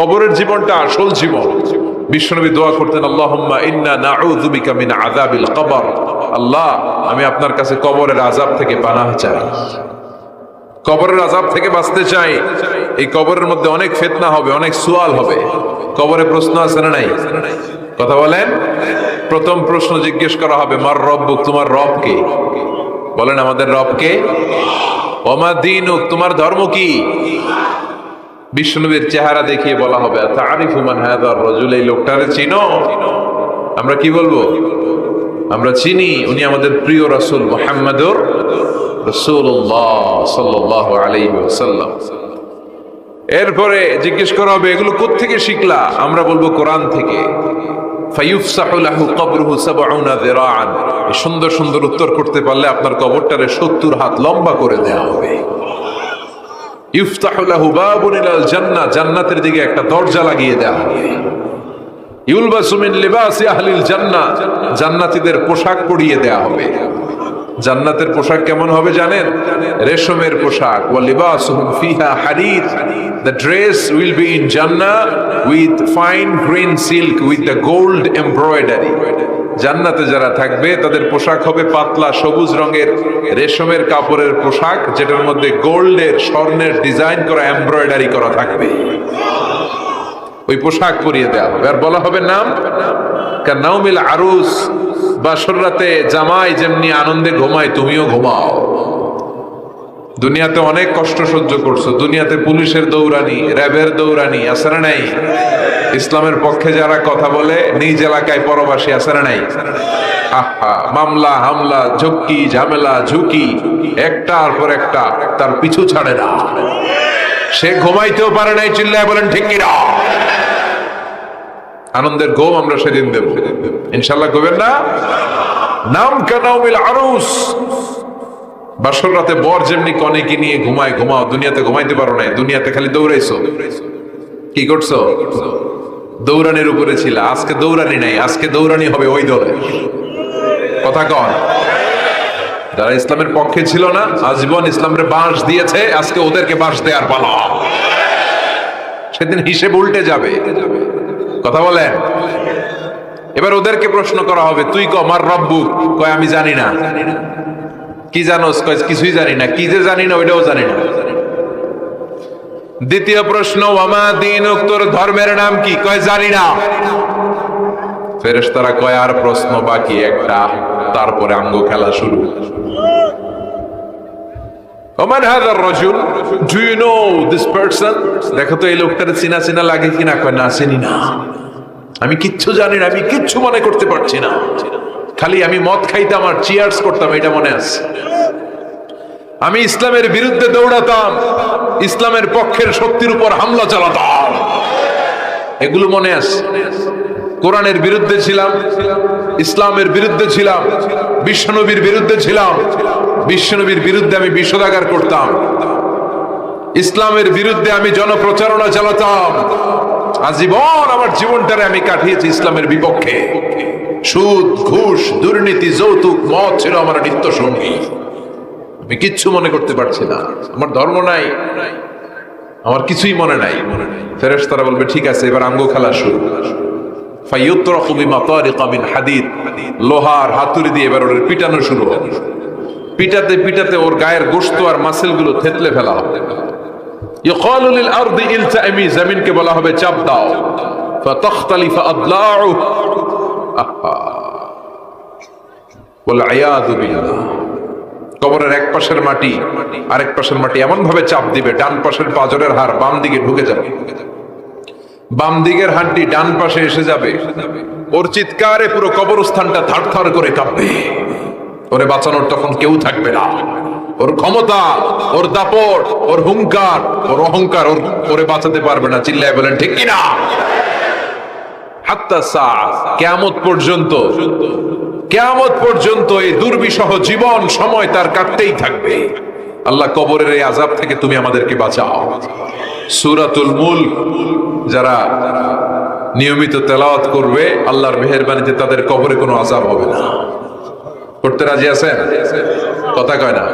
কবরের জীবনটা আসল জীবন। বিশ্বনবী দোয়া করতেন, আল্লাহুম্মা ইন্না নাউযু বিকা মিন আযাবিল কবর। আল্লাহ, আমি আপনার কাছে কবরের আযাব থেকে পানাহ চাই, কবরের আযাব থেকে বাঁচতে চাই। এই কবরের মধ্যে অনেক ফিতনা হবে, অনেক সুয়াল হবে। কবরে প্রশ্ন আছে না নাই? কথা বলেন। প্রথম প্রশ্ন জিজ্ঞেস করা হবে, মার রব্বুক, তোমার রব কে? বলেন, আমাদের রব কে? ওমা দীনুক, তোমার ধর্ম কি? বিশ্বনবীর চেহারা দেখিয়ে বলা হবে, তারিফু মান হাযার রাজুল, এই লোকটারে চিনো? আমরা কি বলবো? আমরা চিনি, উনি আমাদের প্রিয় রাসূল মুহাম্মদুর রাসূলুল্লাহ সাল্লাল্লাহু আলাইহি ওয়াসাল্লাম। এরপরে জিজ্ঞেস করা হবে, এগুলো কোত্থেকে শিখলা? আমরা বলবো কোরআন থেকে। ফায়ুফসাহু লাহু কবরুহু ৭০ যিরাআন। সুন্দর সুন্দর উত্তর করতে পারলে আপনার কবরটারে ৭০ হাত লম্বা করে দেয়া হবে। ইফতাহু লাহু বাবুন ইলাল জান্নাহ, জান্নাতের দিকে একটা দরজা লাগিয়ে দেয়া হবে। ইউলবাসু মিন লিবাসি আহলিল জান্নাহ, জান্নাতীদের পোশাক পরিয়ে দেয়া হবে। জান্নাতের পোশাক কেমন হবে জানেন? রেশমের পোশাক। ওয়া লিবাসুহুম ফিহা হারির, the dress will be in Jannah with fine green silk with the gold embroidery. জান্নাতে যারা থাকবে তাদের পোশাক হবে পাতলা সবুজ রঙের রেশমের কাপড়ের পোশাক, যেটার মধ্যে গোল্ডের, স্বর্ণের ডিজাইন করা, এমব্রয়ডারি করা থাকবে। ওই পোশাক পরিয়ে দেওয়া হবে। আর বলা হবে নাম কানাউমিল আরুস, বাসর রাতে জামাই যেমনি আনন্দে ঘুমায় তুমিও ঘুমাও। দুনিয়াতে অনেক কষ্ট সহ্য করছো, দুনিয়াতে পুলিশের দৌড়ানি, র্যাবের দৌড়ানি, আছে না নাই? ইসলামের পক্ষে যারা কথা বলে নিজ এলাকায় পরবাসী, আছে না নাই? আহা, মামলা হামলা, ঝক্কি ঝামেলা ঝুঁকি, একটার পর একটা, তার পিছু ছাড়ে না। সে ঘুমাইতেও পারে নাই, চিল্লায় বলেন ঠিক কিনা? আনন্দের ঘুম আমরা সেদিন দেব ইনশাআল্লাহ, ঘুমেন না? নাম কানাউমিল আরুস, বাসর রাতে বর যেমনি কনেকে নিয়ে ঘুমায় ঘুমাও। দুনিয়াতে ঘুমাইতে পারো নাই, দুনিয়াতে খালি দৌড়াইছো। কি করছো? দৌড়ানির উপরে ছিল। আজকে দৌড়ানি নাই, আজকে দৌড়ানি হবে ওই দলে। কথা কন। যারা ইসলামের পক্ষে ছিল না, আজীবন ইসলামের বাঁশ দিয়েছে, আজকে ওদেরকে বাঁশ দেওয়ার পালা। সেদিন হিসেব উল্টে যাবে। কথা বলেন। এবার ওদেরকে প্রশ্ন করা হবে, তুই ক মার রব্বুক? কয় আমি জানি না। কি জানোস? কয় কিছুই জানি না। কি যে জানি না ওইটাও জানি না। দ্বিতীয় প্রশ্ন, ওয়ামা দীনুক, তোর ধর্মের নাম কি? কয় জানি না। ফেরেশতারা কয় আর প্রশ্ন বাকি একটা, তারপরে আঙ্গ খেলা শুরু। ওমান হাযার রাজুল, do you know this person? দেখো তো এই লোকটার চিনা চিনা লাগে কিনা। কয় না, চিনি না, আমি কিচ্ছু জানি না, আমি কিচ্ছু মনে করতে পারছি না। খালি আমি মদ খাইতাম আর চিয়ার্স করতাম, এটা মনে আছে। আমি ইসলামের বিরুদ্ধে দৌড়াতাম, ইসলামের পক্ষের শক্তির উপর হামলা চালাতাম, এগুলো মনে আছে। কোরআনের বিরুদ্ধে ছিলাম, ইসলামের বিরুদ্ধে ছিলাম, বিশ্বনবীর বিরুদ্ধে ছিলাম। বিশ্বনবীর বিরুদ্ধে আমি বিষোদাগার করতাম, ইসলামের বিরুদ্ধে আমি জনপ্রচারণা চালাতাম। আজীবন আমার জীবনটারে আমি কাটিয়েছি ইসলামের বিপক্ষে। সুদ, ঘুষ, দুর্নীতি, যৌতুক, মদ ছিল আমার নিত্য সঙ্গী। আমি কিচ্ছু মনে করতে পারছি না, আমার ধর্ম নাই, আমার কিছুই মনে নাই। ফেরেশতারা বলবে ঠিক আছে, এবার আঙ্গ খেলা শুরু। ফায়ুতরাকু বিমাতারিকা মিন হাদিদ, লোহার হাতুড়ি দিয়ে এবার ওর পিটানো শুরু হবে। পিটাতে পিটাতে ওর গায়ের গোশত আর মাসেলগুলো থেতলে ফেলা হবে। ইউকালু লিল আরদি ইলতাইমি, জমিনকে বলা হবে চাপ দাও। ফাতাখতালিফু আদলাউ, ওয়াল আয়াযু বিল্লাহ। কবরের এক পাশের মাটি আরেক পাশের মাটি এমন ভাবে চাপ দিবে, ডান পাশের পাঁজরের হাড় বাম দিকে ঢুকে যাবে, বাম দিকের হাড্ডি ডান পাশে এসে যাবে। ওর চিৎকারে পুরো কবরস্থানটা থারথার করে কাঁপবে। ওরে বাঁচানোর তখন কেউ থাকবে না। ওর ক্ষমতা, ওর দাপট, ওর হুঙ্কার, ওর অহংকার ওরে বাঁচাতে পারবে না। চিল্লায় বলেন ঠিক কিনা? হাত্তা সাআ, কিয়ামত পর্যন্ত, কিয়ামত পর্যন্ত এই দুর্বিষহ জীবন সময় তার কাটতেই থাকবে। আল্লাহ কবরের এই আযাব থেকে তুমি আমাদেরকে বাঁচাও। সূরাতুল মুলক যারা নিয়মিত তেলাওয়াত করবে, আল্লাহর মেহেরবানিতে তাদের কবরে কোনো আযাব হবে না। করতে রাজি আছেন? কথা কয় না।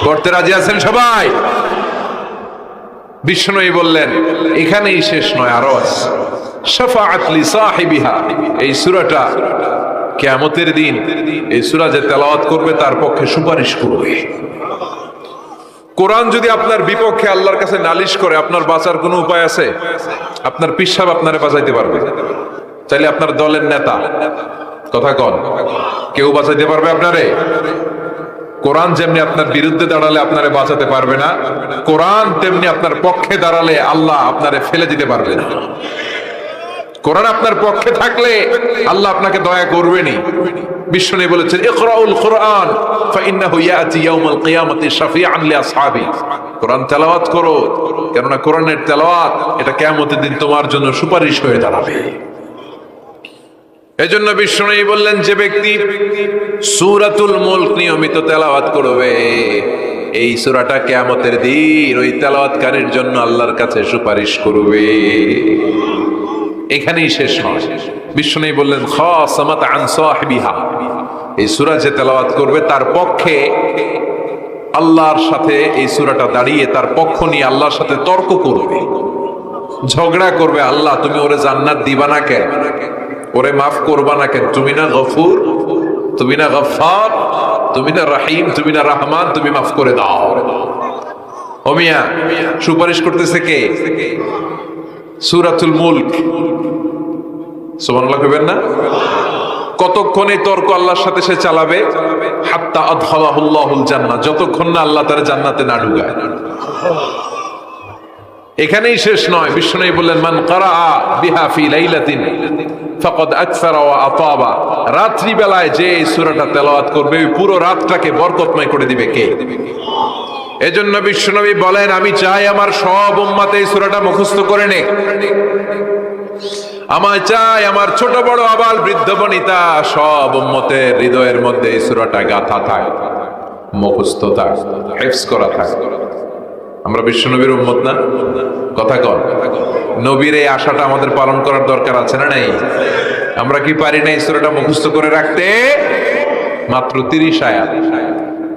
করতে রাজি আছেন সবাই? বিষ্ণুই বললেন এখানেই শেষ নয়, আরো আছে। শাফাআত লি সাহিবিহা, এই সূরাটা কিয়ামতের দিন এই সূরা যে তেলাওয়াত করবে তার পক্ষে সুপারিশ করবে। কোরআন যদি আপনার বিপক্ষে আল্লাহর কাছে নালিশ করে, আপনার বাঁচার কোনো উপায় আছে? আপনার পীর সাহেব আপনারে বাঁচাইতে পারবে? চাইলে আপনার দলের নেতা, কথা কন, কেউ বাঁচাইতে পারবে আপনারে? কোরআন যেমনি আপনার বিরুদ্ধে দাঁড়ালে আপনারে বাঁচাতে পারবে না, কোরআন তেমনি আপনার পক্ষে দাঁড়ালে আল্লাহ আপনারে ফেলে দিতে পারবে না। কোরআন আপনার পক্ষে থাকলে আল্লাহ আপনাকে দয়া করবেনই। বিষ্ণু বলেছেন ইকরাউল কোরআন ফাইন্নাহু ইয়াতি ইয়াউমাল কিয়ামাতি শাফিআন লিআসহাবি, কোরআন তেলাওয়াত করো, কেননা কোরআনের তেলাওয়াত এটা কিয়ামতের দিন তোমার জন্য সুপারিশ হয়ে দাঁড়াবে। এজন্য বিষ্ণু বললেন যে ব্যক্তি সূরাতুল মুলক নিয়মিত তেলাওয়াত করবে, এই সূরাটা কিয়ামতের দিন ওই তেলাওয়াতকারীর জন্য আল্লাহর কাছে সুপারিশ করবে। এখানেই শেষ নয়, বিষ্ণু বললেন খাসামাত আন সাহিবিহা, এই সূরা যে তেলাওয়াত করবে তার পক্ষে আল্লাহর সাথে এই সূরাটা দাঁড়িয়ে তার পক্ষ নিয়ে আল্লাহর সাথে তর্ক করবে, ঝগড়া করবে। আল্লাহ তুমি ওরে জান্নাত দিবা না কেন, ওরে মাফ করবা না কেন, তুমি না গফুর, তুমি না গফফার, তুমি না রহিম, তুমি না রহমান, তুমি মাফ করে দাও। ও মিয়া, সুপারিশ করতেছে কে? সূরাতুল মুলক। সুবহানাল্লাহ কইবেন না? কতক্ষণ এই তর্ক আল্লাহর সাথে সে চালাবে? হাত্তা আদখালাহুল্লাহুল জান্নাহ, যতক্ষণ না আল্লাহ তার জান্নাতে না ঢুকায়। এখানেই শেষ নয়, বিষ্ণু বললেন মান কারাআ বিহা ফি লাইলাতিন ফাকাদ আকসারা ওয়া আতাবা, রাত্রি বেলায় যে এই সূরাটা তেলাওয়াত করবে ওই পুরো রাতটাকে বরকতময় করে দিবে কে? এজন্য বিশ্বনবী বলেন আমি চাই আমার সব উম্মত এই সূরাটা মুখস্থ করে নে, আমার চাই আমার ছোট বড় আবাল বৃদ্ধ বনিতা সব উম্মতের হৃদয়ের মধ্যে এই সূরাটা গাঁথা থাক, মুখস্থ থাক, হিফজ করা থাক। আমরা বিশ্বনবীর উম্মত না? কথা কন, নবীর এই আশাটা আমাদের পালন করার দরকার আছে না নাই? আমরা কি পারি না এই সূরাটা মুখস্থ করে রাখতে? মাত্র 30 আয়াত,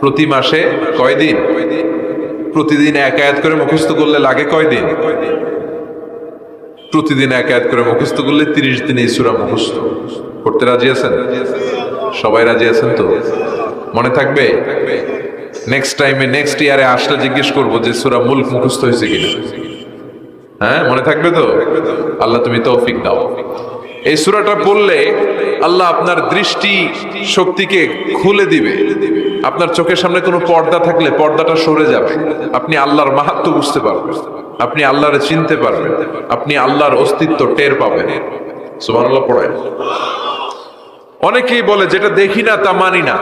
প্রতি মাসে কয়দিন? প্রতিদিন এক আয়াত করে মুখস্থ করলে লাগে কয়দিন? প্রতিদিন এক আয়াত করে মুখস্থ করলে 30 দিনে এই সূরা মুখস্থ করতে রাজি আছেন? সবাই রাজি আছেন তো? মনে থাকবে? নেক্সট টাইমে নেক্সট ইয়ারে আসলে জিজ্ঞেস করবো যে সূরা মুলক মুখস্থ হয়েছে কিনা। হ্যাঁ, মনে থাকবে তো? আল্লাহ তুমি তৌফিক দাও। এই সূরাটা পড়লে আল্লাহ আপনার দৃষ্টি শক্তিকে খুলে দিবে। আপনার চোখের সামনে কোনো পর্দা থাকলে পর্দাটা সরে যাবে, আপনি আল্লাহর মাহাত্ম্য বুঝতে পারবেন, আপনি আল্লাহরে চিনতে পারবেন, আপনি আল্লাহর অস্তিত্ব টের পাবেন। সুবহানাল্লাহ পড়েন। অনেকেই বলে যেটা দেখি না তা মানি না।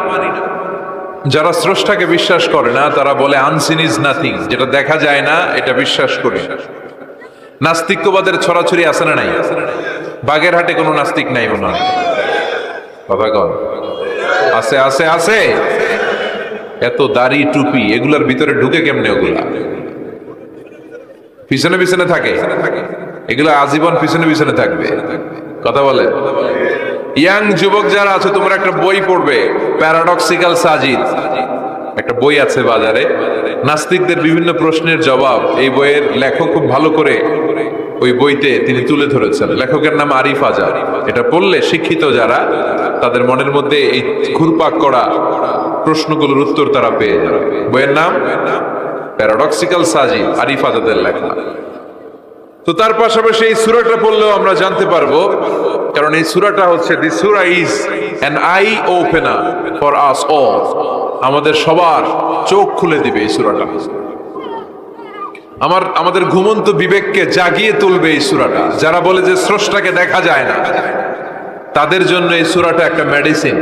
যারা স্রষ্টাকে বিশ্বাস করে না তারা বলে আনসিন ইজ নাথিং, যেটা দেখা যায় না এটা বিশ্বাস করি। নাস্তিক্যবাদের ছড়াছড়ি আছে না নাই? বাগেরহাটে কোনো নাস্তিক নাই মনে হয়, কথা কন। আছে আছে আছে। এত দাড়ি টুপি এগুলার ভিতরে ঢুকে কেমনে? ওগুলা পিছনে পিছনে থাকে, এগুলা আজীবন পিছনে পিছনে থাকবে। কথা বলে ইয়াং যুবক যারা আছে তোমরা একটা বই পড়বে, প্যারাডক্সিক্যাল সাজিদ, একটা বই আছে বাজারে, নাস্তিকদের বিভিন্ন প্রশ্নের জবাব। এই বইয়ের লেখক খুব ভালো করে ওই বইতে তিনি তুলে ধরেছেন। লেখকের নাম আরিফ আজাদ। এটা পড়লে শিক্ষিত যারা তাদের মনের মধ্যে এই ঘুরপাক করা প্রশ্নগুলোর উত্তর তারা পেয়ে যাবে। বইয়ের নাম প্যারাডক্সিক্যাল সাজিদ, আরিফ আজাদের লেখা। তো তার পাশাপাশি এই সূরাটা পড়লেও আমরা জানতে পারবো, কারণ এই সূরাটা হচ্ছে দি সূরা is an eye opener for us all, আমাদের সবার চোখ খুলে দিবে এই সূরাটা। আমাদের ঘুমন্ত বিবেককে জাগিয়ে তুলবে এই সূরাটা। যারা বলে যে স্রষ্টাকে দেখা যায় না তাদের জন্য এই সূরাটা একটা মেডিসিন।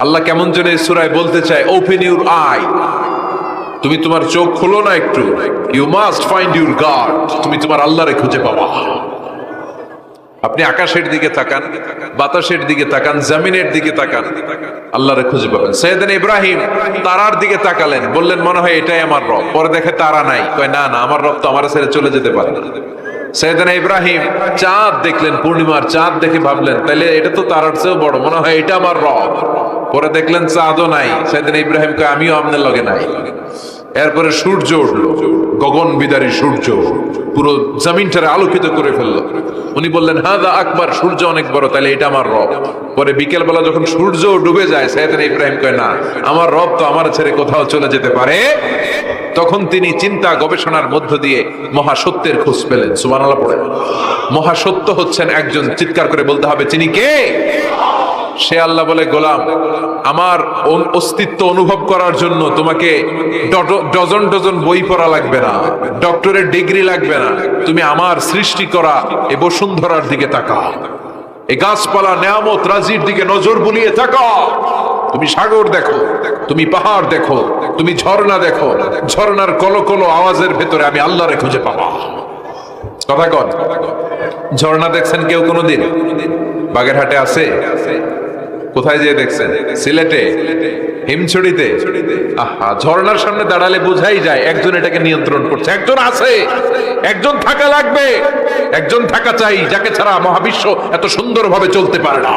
আল্লাহ কেমন যেন এই সূরায় বলতে চায় ওপেন ইউর আই, তুমি তোমার চোখ খোলো না একটু, you must find your God, তুমি তোমার আল্লাহরে খুঁজে পাবা। আপনি আকাশের দিকে তাকান, বাতাসের দিকে তাকান, জমিনের দিকে তাকান, আল্লাহরে খুঁজে পাবেন। সাইয়েদনা ইব্রাহিম তারার দিকে তাকালেন, বললেন মনে হয় এটাই আমার রব। পরে দেখে তারা নাই, কয় না না, আমার রব তো আমার ছেড়ে চলে যেতে পারে না। সাইয়েদনা ইব্রাহিম চাঁদ দেখলেন, পূর্ণিমার চাঁদ দেখে ভাবলেন তাহলে এটা তো তারার চেয়েও বড়, মনে হয় এটা আমার রব। পরে দেখলেন চাঁদও নাই। সাইয়েদনা ইব্রাহিম কয় আমিও আপনার লগে নাই। এরপরে সূর্য উঠলো, গগন বিদারী সূর্য পুরো জমিনটারে আলোকিত করে ফেললো। উনি বললেন হাদা আকবার, সূর্য অনেক বড়, তাহলে এটা আমার রব। পরে বিকেল বেলা যখন সূর্য ডুবে যায়, সাইয়েদনা ইব্রাহিম কয় না, আমার রব তো আমার ছেড়ে কোথাও চলে যেতে পারে। তখন তিনি চিন্তা গবেষণার মধ্য দিয়ে মহাসত্যের খোঁজ পেলেন। সুবহানাল্লাহ পড়েন। মহাসত্য হচ্ছেন একজন, চিৎকার করে বলতে হবে তিনি কে? সে আল্লাহ বলে, গোলাম, আমার অস্তিত্ব অনুভব করার জন্য তোমাকে ডজন ডজন বই পড়া লাগবে না, ডক্টরের ডিগ্রি লাগবে না। তুমি আমার সৃষ্টি করা এই বসুন্ধরার দিকে তাকাও, এই গাছপালা নেয়ামত রাজির দিকে নজর বুলিয়ে তাকাও। তুমি সাগর দেখো, তুমি পাহাড় দেখো, তুমি ঝর্ণা দেখো, ঝর্ণার কলকলো আওয়াজের ভেতরে আমি আল্লাহরে খুঁজে পাবা। কথা কন, ঝর্ণা দেখছেন কেউ কোনোদিন? বাগেরহাটে আছে? কোথায় যেয়ে দেখছেন? সিলেটে, হিমছড়িতে। আহা, ঝর্ণার সামনে দাঁড়ালে বোঝাই যায় একজন এটাকে নিয়ন্ত্রণ করছে, একজন আছে, একজন থাকা লাগবে, একজন থাকা চাই, যাকে ছাড়া মহাবিশ্ব এত সুন্দরভাবে চলতে পারে না।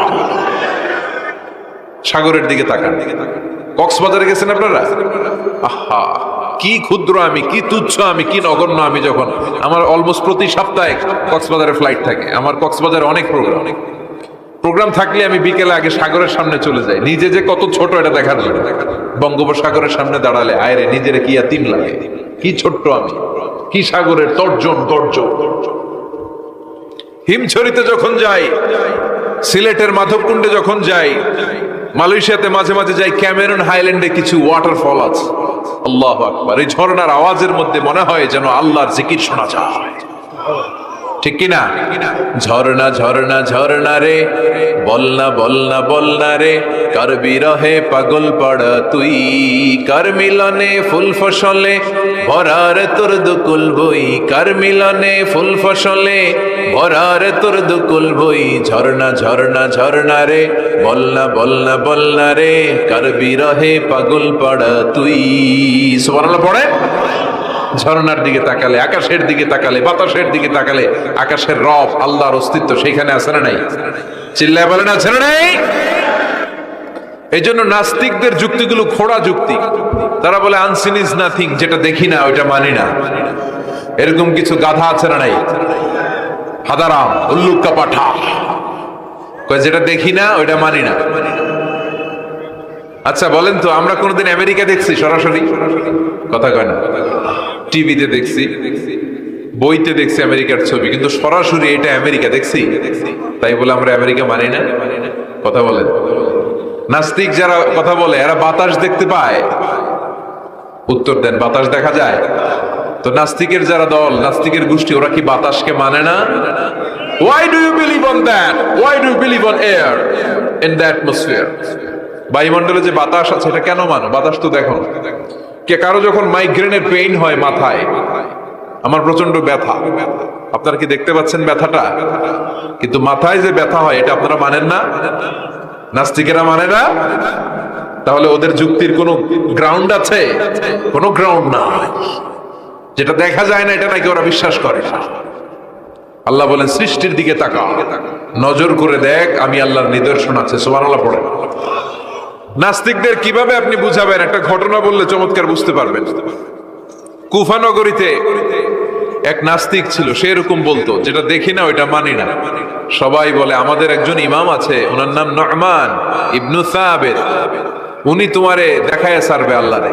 সাগরের দিকে তাকান। কক্সবাজারে গেছেন আপনারা? আহা, কি ক্ষুদ্র আমি, কি তুচ্ছ আমি, কি নগণ্য আমি। যখন আমার অলমোস্ট প্রতি সপ্তাহে কক্সবাজারে ফ্লাইট থাকে, আমার কক্সবাজারে অনেক প্রোগ্রাম থাকলে আমি বিকেলে আগে সাগরের সামনে চলে যাই, নিজে যে কত ছোট এটা দেখার জন্য। বঙ্গোপসাগরের সামনে দাঁড়ালে আয়রে নিজের কি ইয়াতিম লাগে, কি ছোট্ট আমি, কি সাগরের তর্জন গর্জন। হিমছড়িতে যখন যাই, সিলেটের মাধবকুণ্ডে যখন যাই, মালয়েশিয়াতে মাঝে মাঝে যাই, ক্যামেরন হাইল্যান্ডে কিছু ওয়াটারফল আছে। আল্লাহু আকবার, এই ঝর্ণার আওয়াজের মধ্যে মনে হয় যেন আল্লাহর জিকির শোনা যায়, ঠিক কিনা? ঝর্ণা ঝর্ণা ঝর্ণা রে, বলনা বলনা বলনা রে, কার বিরহে পাগল পড়া তুই, কার মিলনে ফুল ফসলে ভরার তোর দুকুল বই, কার মিলনে ফুল ফসলে ভরার তোর দুকুল বই। ঝর্ণা ঝর্ণা ঝর্ণা রে, বলনা বলনা বলনা রে, কার বিরহে পাগল পড়া তুই। সুবহানাল্লাহ পড়ে। ঝর্ণার দিকে তাকালে, আকাশের দিকে তাকালে, বাতাসের দিকে তাকালে আকাশের রব আল্লাহর অস্তিত্ব সেইখানে আছে না নাই? চিল্লায় বলেন আছে না নাই? এই জন্য নাস্তিকদের যুক্তিগুলো খোড়া যুক্তি। তারা বলে আনসিন ইজ নাথিং, যেটা দেখি না ওইটা মানি না। এরকম কিছু গাধা আছে না নাই? হাদারাম, উল্লুক্কা পাঠা, যেটা দেখি না ওইটা মানি না। আচ্ছা বলেন তো, আমরা কোনোদিন আমেরিকা দেখছি সরাসরি? কথা কয় না। টিভিতে দেখছি, বইতে দেখছি আমেরিকার ছবি, কিন্তু সরাসরি এটা আমেরিকা দেখছি? তাই বলে আমরা আমেরিকা মানি না? কথা বলেন। নাস্তিক যারা কথা বলে এরা বাতাস দেখতে পায়? উত্তর দেন, বাতাস দেখা যায়? তো নাস্তিকের যারা দল, নাস্তিকের গোষ্ঠী, ওরা কি বাতাসকে মানে না? Why do you believe on that? Why do you believe on air in the atmosphere? বায়ুমণ্ডলে যে বাতাস আছে এটা কেন মানো? বাতাস তো দেখো। কে কারো যখন মাইগ্রেনের পেইন হয় মাথায়, আমার প্রচন্ড ব্যথা, আপনারা কি দেখতে পাচ্ছেন ব্যথাটা? কিন্তু মাথায় যে ব্যথা হয় এটা আপনারা মানেন না, নাস্তিকেরা মানে না। তাহলে ওদের যুক্তির কোনো গ্রাউন্ড আছে? কোনো গ্রাউন্ড নাই। যেটা দেখা যায় না এটা নাকি ওরা বিশ্বাস করে। আল্লাহ বলেন সৃষ্টির দিকে তাকা, নজর করে দেখ, আমি আল্লাহর নিদর্শন আছে। সুবহানাল্লাহ পড়ে। নাস্তিকদের কিভাবে আপনি বুঝাবেন? একটা ঘটনা বললে চমৎকার বুঝতে পারবেন। কুফা নগরীতে এক নাস্তিক ছিল, সে এরকম বলতো, যেটা দেখি না ওইটা মানি না। সবাই বলে আমাদের একজন ইমাম আছে, ওনার নাম নু'মান ইবনু সাবিত, উনি তোমারে দেখায় সারবে আল্লাহরে।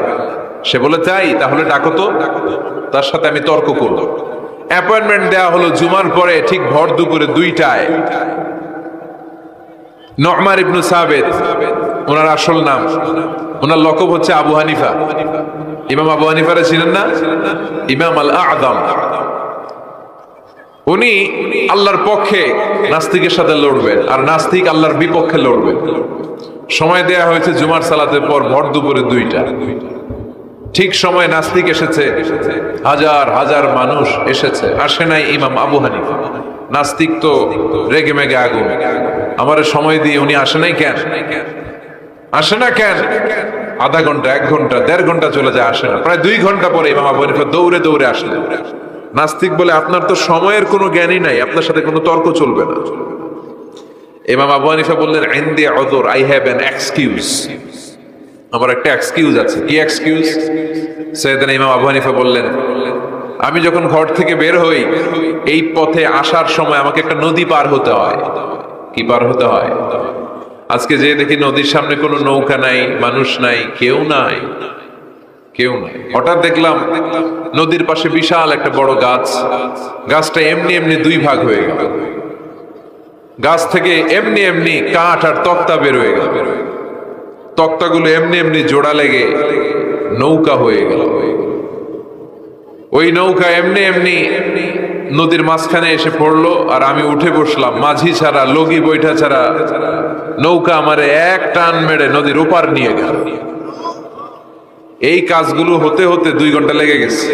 সে বলে তাই, তাহলে ডাকো তো, তার সাথে আমি তর্ক করব। অ্যাপয়েন্টমেন্ট দেওয়া হলো জুমার পরে ঠিক ভর দুপুরে 2টায়। নু'মান ইবনু সাবিত ওনার আসল নাম, ওনার লকব হচ্ছে আবু হানিফা। ইমাম আবু হানিফারে ছিলেন না? ইমাম আল আযম। উনি আল্লাহর পক্ষে নাস্তিকের সাথে লড়বেন, আর নাস্তিক আল্লাহর বিপক্ষে লড়বেন। সময় দেয়া হয়েছে জুমার সালাতের পর ভর দুপুরে 2টা। ঠিক সময় নাস্তিক এসেছে, হাজার হাজার মানুষ এসেছে, আসে নাই ইমাম আবু হানিফা। নাস্তিক তো রেগে মেগে আগুন, আমার সময় দিয়ে উনি আসে নাই কেন? আসে না কেন? আধা ঘন্টা, 1 ঘন্টা, 1.5 ঘন্টা চলে যায়, আসে না। প্রায় 2 ঘন্টা পরে ইমাম আবু হানিফা দৌড়ে দৌড়ে আসলেন। নাস্তিক বলে আপনার তো সময়ের কোনো জ্ঞানই নাই, আপনার সাথে কোনো তর্ক চলবে না। ইমাম আবু হানিফা বললেন ইনদি উযর, আই হ্যাভ অ্যান এক্সকিউজ। আমার একটা এক্সকিউজ আছে। কি এক্সকিউজ? সৈয়দনা ইমাম আবু হানিফা বললেন, আমি যখন ঘর থেকে বের হই এই পথে আসার সময় আমাকে একটা নদী পার হতে হয়। কি পার হতে হয়? আজকে যে দেখি নদীর সামনে কোনো নৌকা নাই, মানুষ নাই, কেউ নাই, কেউ নাই। হঠাৎ দেখলাম নদীর পাশে বিশাল একটা বড় গাছ, গাছটা এমনি এমনি দুই ভাগ হয়ে গেল। গাছ থেকে এমনি এমনি কাঠ আর তক্তা বের হয়ে গেল, তক্তাগুলো এমনি এমনি জোড়া লেগে নৌকা হয়ে গেল। ওই নৌকা এমনি এমনি নদীর মাঝখানে এসে পড়লো, আর আমি উঠে বসলাম। মাঝি ছাড়া, লগি বৈঠা ছাড়া নৌকা আমারে এক টান মেরে নদীর ওপার নিয়ে গেল। এই কাজগুলো হতে হতে 2 ঘন্টা লেগে গেছে।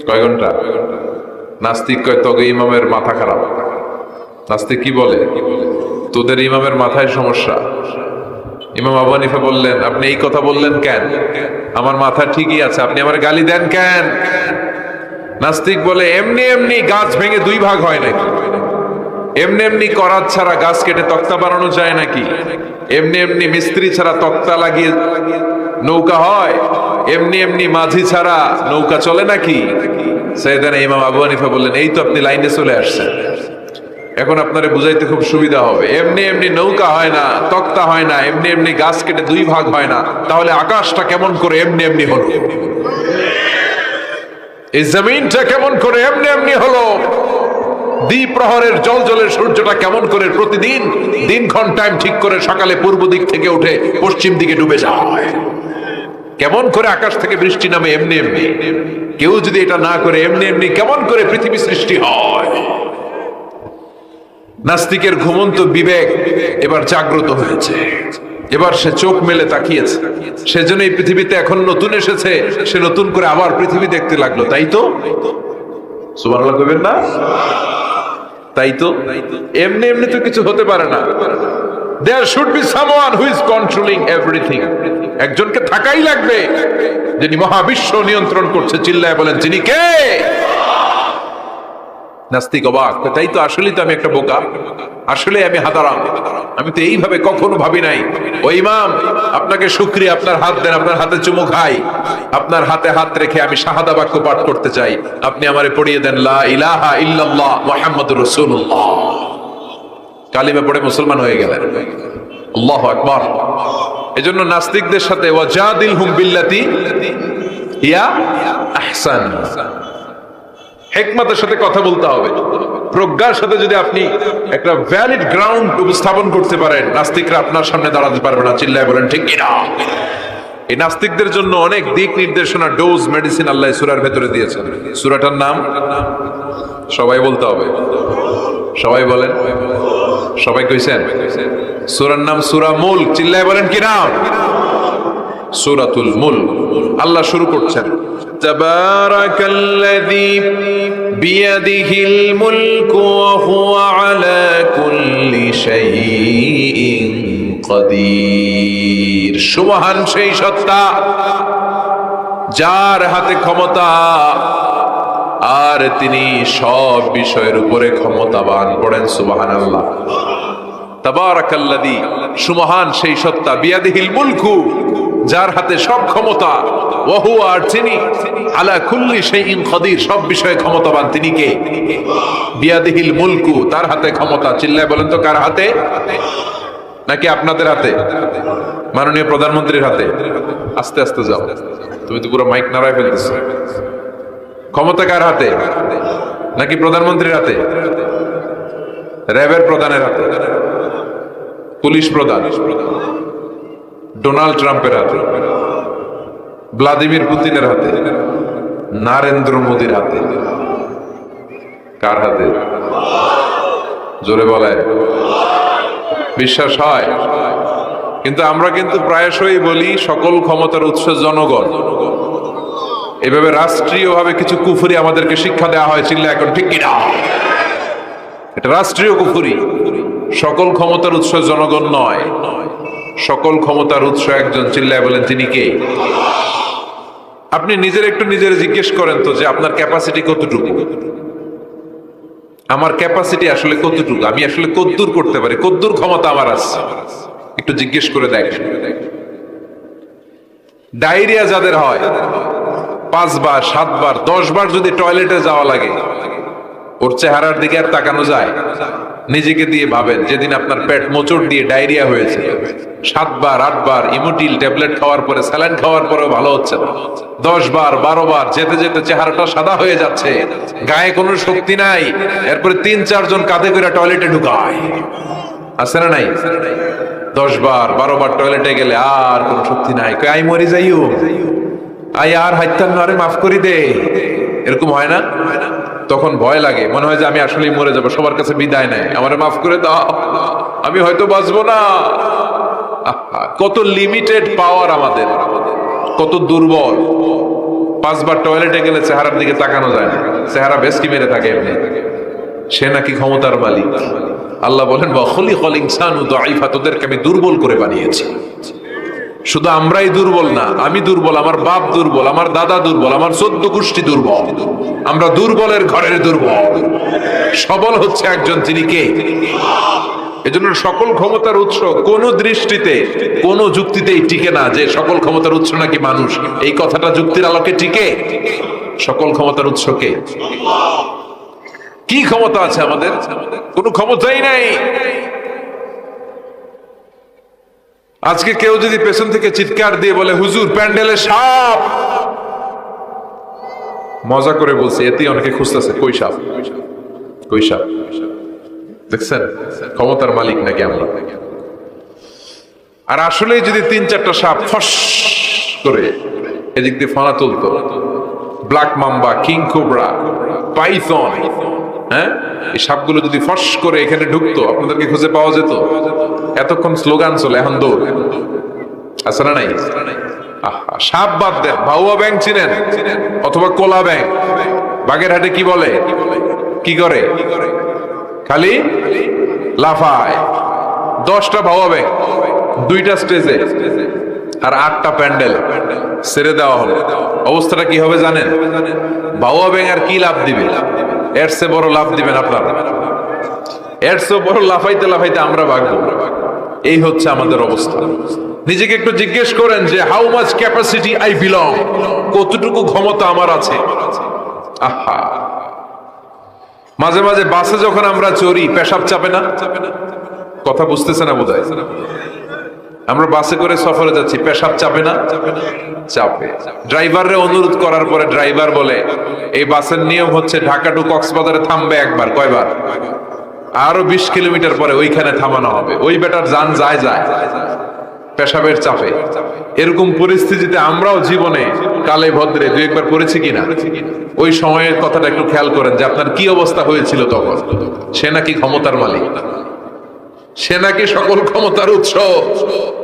কয় ঘন্টা? নাস্তিক কয় তবে ইমামের মাথা খারাপ। নাস্তিক কি বলে? তোদের ইমামের মাথায় সমস্যা। ইমাম আবু হানিফা বললেন, আপনি এই কথা বললেন কেন? আমার মাথা ঠিকই আছে, আপনি আমার গালি দেন কেন? নাস্তিক বলে, এমনি এমনি গাছ ভেঙে 2 ভাগ হয় নাকি? এমনি এমনি করাত ছাড়া গাছ কেটে তক্তা বানানো যায় নাকি? এমনি এমনি মিস্ত্রি ছাড়া তক্তা লাগিয়ে নৌকা হয়? এমনি এমনি মাঝি ছাড়া নৌকা চলে নাকি? সাইয়েদনা ইমাম আবু হানিফা বললেন, এই তো আপনি লাইনে চলে আসছেন, এখন আপনারে বুঝাইতে খুব সুবিধা হবে। এমনি এমনি নৌকা হয় না, তক্তা হয় না, এমনি এমনি গাছ কেটে 2 ভাগ হয় না, তাহলে আকাশটা কেমন করে এমনি এমনি হলো? এই জমিনটা কেমন করে এমনি এমনি হলো? দ্বিপ্রহরের জলজলের সূর্যটা কেমন করে প্রতিদিন দিনক্ষণ টাইম ঠিক করে সকালে পূর্ব দিক থেকে উঠে পশ্চিম দিকে ডুবে যায়? কেমন করে আকাশ থেকে বৃষ্টি নামে এমনি এমনি? কেউ যদি এটা না করে এমনি এমনি কেমন করে পৃথিবী সৃষ্টি হয়? নাস্তিকের ঘুমন্ত বিবেক এবার জাগ্রত হয়েছে, এবার সে চোখ মেলে তাকিয়েছে। সেজন্য এই পৃথিবীতে এখন নতুন এসেছে, সে নতুন করে আবার পৃথিবী দেখতে লাগলো। তাই তো? সুবহানাল্লাহ কইবেন না? তাই তো? এমনি এমনি তো কিছু হতে পারে না। There should be someone who is controlling everything. একজনকে থাকাই লাগবে যিনি মহাবিশ্ব নিয়ন্ত্রণ করছে। চিল্লায় বলেন, তিনি কে? নাস্তিক অবাক, তাই তো, আসলেই তো আমি একটা বোকা, আসলে আমি হাদারাম, আমি তো এইভাবে কখনো ভাবি নাই। ও ইমাম, আপনাকে শুকরিয়া, আপনার হাত দেন, আপনার হাতে চুমু খাই, আপনার হাতে হাত রেখে আমি শাহাদা বাক্য পাঠ করতে চাই, আপনি আমারে পড়িয়ে দেন লা ইলাহা ইল্লাল্লাহ মুহাম্মাদুর রাসূলুল্লাহ। কালিমা পড়ে মুসলমান হয়ে গেলেন। আল্লাহু আকবার। এজন্য নাস্তিকদের সাথে ওয়াজাদিলহুম বিল্লাতি হিয়া আহসান, হিকমতের সাথে কথা বলতে হবে। প্রজ্ঞার সাথে যদি আপনি একটা ভ্যালিড গ্রাউন্ড উপস্থাপন করতে পারেন, নাস্তিকরা আপনার সামনে দাঁড়াতে পারবে না। চিল্লায় বলেন ঠিক কিনা? এই নাস্তিকদের জন্য অনেক দিক নির্দেশনা, ডোজ, মেডিসিন আল্লাহ সূরার ভেতরে দিয়েছেন। সূরাটার নাম সবাই বলতে হবে। সবাই বলেন, সবাই কইছেন? সূরার নাম সূরা মুলক। চিল্লায় বলেন কি নাম? সূরাতুল মুলক। আল্লাহ শুরু করছেন, তাবারাকাল্লাযী বিয়াদিহিল মুলকু ওয়া হুয়া আলা কুল্লি শাইইন কাদির। সুবহান সেই সত্তা যার হাতে ক্ষমতা, আর তিনি সব বিষয়ের উপরে ক্ষমতাবান। পড়েন সুবহানাল্লাহ। তাবারাকাল্লাযী, সুবহান সেই সত্তা, বিয়াদিহিল মুলকু, যার হাতে সব ক্ষমতা, ওয়া হুয়া, আর তিনি, আলা কুল্লি শাইইন কাদির, সব বিষয়ে ক্ষমতাবান। তিনি কে? বিয়াদিহিল মুলকু, তার হাতে ক্ষমতা। চিল্লায় বলেন তো কার হাতে? নাকি আপনাদের হাতে? মাননীয় প্রধানমন্ত্রীর হাতে? আস্তে আস্তে যাও, তুমি তো পুরো মাইক নাড়ায় ফেলতেছো। ক্ষমতা কার হাতে? নাকি প্রধানমন্ত্রীর হাতে? র্যাবের প্রধানের হাতে? পুলিশ প্রধান ডোনাল্ড ট্রাম্পের হাতে? ভ্লাদিমির পুতিনের হাতে? নরেন্দ্র মোদীর হাতে? কার হাতে? জোরে বলে বিশ্বাস হয়? কিন্তু আমরা কিন্তু প্রায়শই বলি সকল ক্ষমতার উৎস জনগণ। এভাবে রাষ্ট্রীয়ভাবে কিছু কুফরি আমাদেরকে শিক্ষা দেওয়া হয়। চিল্লা এখন ঠিক কিনা? এটা রাষ্ট্রীয় কুফরি। সকল ক্ষমতার উৎস জনগণ নয়, সকল ক্ষমতার উৎস একজন। চিল্লায় বলেন তিনি কে? আপনি নিজের একটু নিজের জিজ্ঞেস করেন তো যে আপনার ক্যাপাসিটি কতটুকু? আমার ক্যাপাসিটি আসলে কতটুকু? আমি আসলে কদ্দূর করতে পারি? কদ্দূর ক্ষমতা আমার আছে? একটু জিজ্ঞেস করে দেখেন। ডায়রিয়া যাদের হয় 5 বার 7 বার 10 বার যদি টয়লেটে যাওয়া লাগে, ওর চেহারার দিকে আর তাকানো যায়? নিজেকে দিয়ে ভাবেন, যেদিন আপনার পেট মোচড় দিয়ে ডায়রিয়া হয়েছে, 7 বার 8 বার ইমোটিল ট্যাবলেট খাওয়ার পরে, স্যালাইন খাওয়ার পরেও ভালো হচ্ছে না, 10 বার 12 বার যেতে যেতে চেহারাটা সাদা হয়ে যাচ্ছে, গায়ে কোনো শক্তি নাই, এরপরে 3-4 জন কাঁধে করে টয়লেটে ঢুকায়, আছে না নাই? 10 বার 12 বার টয়লেটে গেলে আর কোনো শক্তি নাই, কই আই মরি যাইও, আই আর হাইতাম না, আরে মাফ করি দে, এরকম হয় না? তখন ভয় লাগে, মনে হয় যে আমি আসলেই মরে যাবো, সবার কাছে বিদায় নেয়, আমারে মাফ করে দাও, আমি হয়তো বাঁচবো না। কত লিমিটেড পাওয়ার আমাদের, কত দুর্বল। 5 বার টয়লেটে গেলে চেহারার দিকে তাকানো যায় না, চেহারা বেশকি মেরে থাকে এমনি। সে নাকি ক্ষমতার মালিক। আল্লাহ বলেন ওয়াখলিকাল ইনসানু দাঈফা, তোদেরকে আমি দুর্বল করে বানিয়েছি। শুধু আমরাই দুর্বল না, আমি দুর্বল, আমার বাপ দুর্বল, আমার দাদা দুর্বল, আমার 14 গোষ্ঠী দুর্বল। আমরা দুর্বলের ঘরের দুর্বল। সবল হচ্ছে একজন, তিনি কে? এজন্য সকল ক্ষমতার উৎস কোন দৃষ্টিতে, কোন যুক্তিতেই টিকে না যে সকল ক্ষমতার উৎস নাকি মানুষ। এই কথাটা যুক্তির আলোকে টিকে? সকল ক্ষমতার উৎস কে? কি ক্ষমতা আছে আমাদের? কোনো ক্ষমতাই নাই। আজকে কেউ যদি পেছন থেকে চিৎকার দিয়ে বলে হুজুর প্যান্ডেলে সাপ, মজা করে বলছে, এতে অনেকে খুঁজতেছে কই সাপ, কই সাপ। দেখছেন ক্ষমতার মালিক নাকি আমরা? আর আসলে যদি 3-4টা সাপ ফস করে এদিক দিয়ে ফানা তুলতো, black mamba, king cobra, python, হ্যাঁ, এই সাপগুলো যদি ফস করে এখানে ঢুকতো, আপনাদেরকে খুঁজে পাওয়া যেত? এতক্ষণ স্লোগান চলে, এখন দৌড়। আছে না নাই? সাপ বাদ দেন, ভাউয়া ব্যাং চিনেন? অথবা কোলা ব্যাং? বাগেরহাটে কি বলে, কি করে? খালি লাফায়। 10টা ভাউয়া ব্যাং, 2টা স্টেজে আর 8টা প্যান্ডেল ছেড়ে দেওয়া হলো, অবস্থাটা কি হবে জানেন? ভাউয়া ব্যাং আর কি লাভ দিবে? এর চেয়ে বড় লাভ দিবেন আপনারা, এর চেয়ে বড় লাফাইতে লাফাইতে আমরা ভাগবো। এই হচ্ছে আমাদের অবস্থা। নিজেকে একটু জিজ্ঞেস করেন যে how much capacity I belong, কতটুকু ক্ষমতা আমার আছে। আহা, মাঝে মাঝে বাসে যখন আমরা চড়ি, পেশাব চাপে না? কথা বুঝতেছে না বোধহয়। আমরা বাসে করে সফরে যাচ্ছি, পেশাব চাপে না? চাপে। ড্রাইভাররে অনুরোধ করার পরে ড্রাইভার বলে এই বাসের নিয়ম হচ্ছে ঢাকা টু কক্সবাজারে থামবে একবার। কয়বার? আরো 20 কিলোমিটার পরে ওইখানে থামানো হবে। ওই বেটার যান যায় যায় পেশাবের চাপে। এরকম পরিস্থিতিতে আমরাও জীবনে কালে ভদ্রে 2-1 বার পড়েছি কিনা? ওই সময়ের কথাটা একটু খেয়াল করেন যে আপনার কি অবস্থা হয়েছিল তখন। সে নাকি ক্ষমতার মালিক, সে নাকি সকল ক্ষমতার উৎস,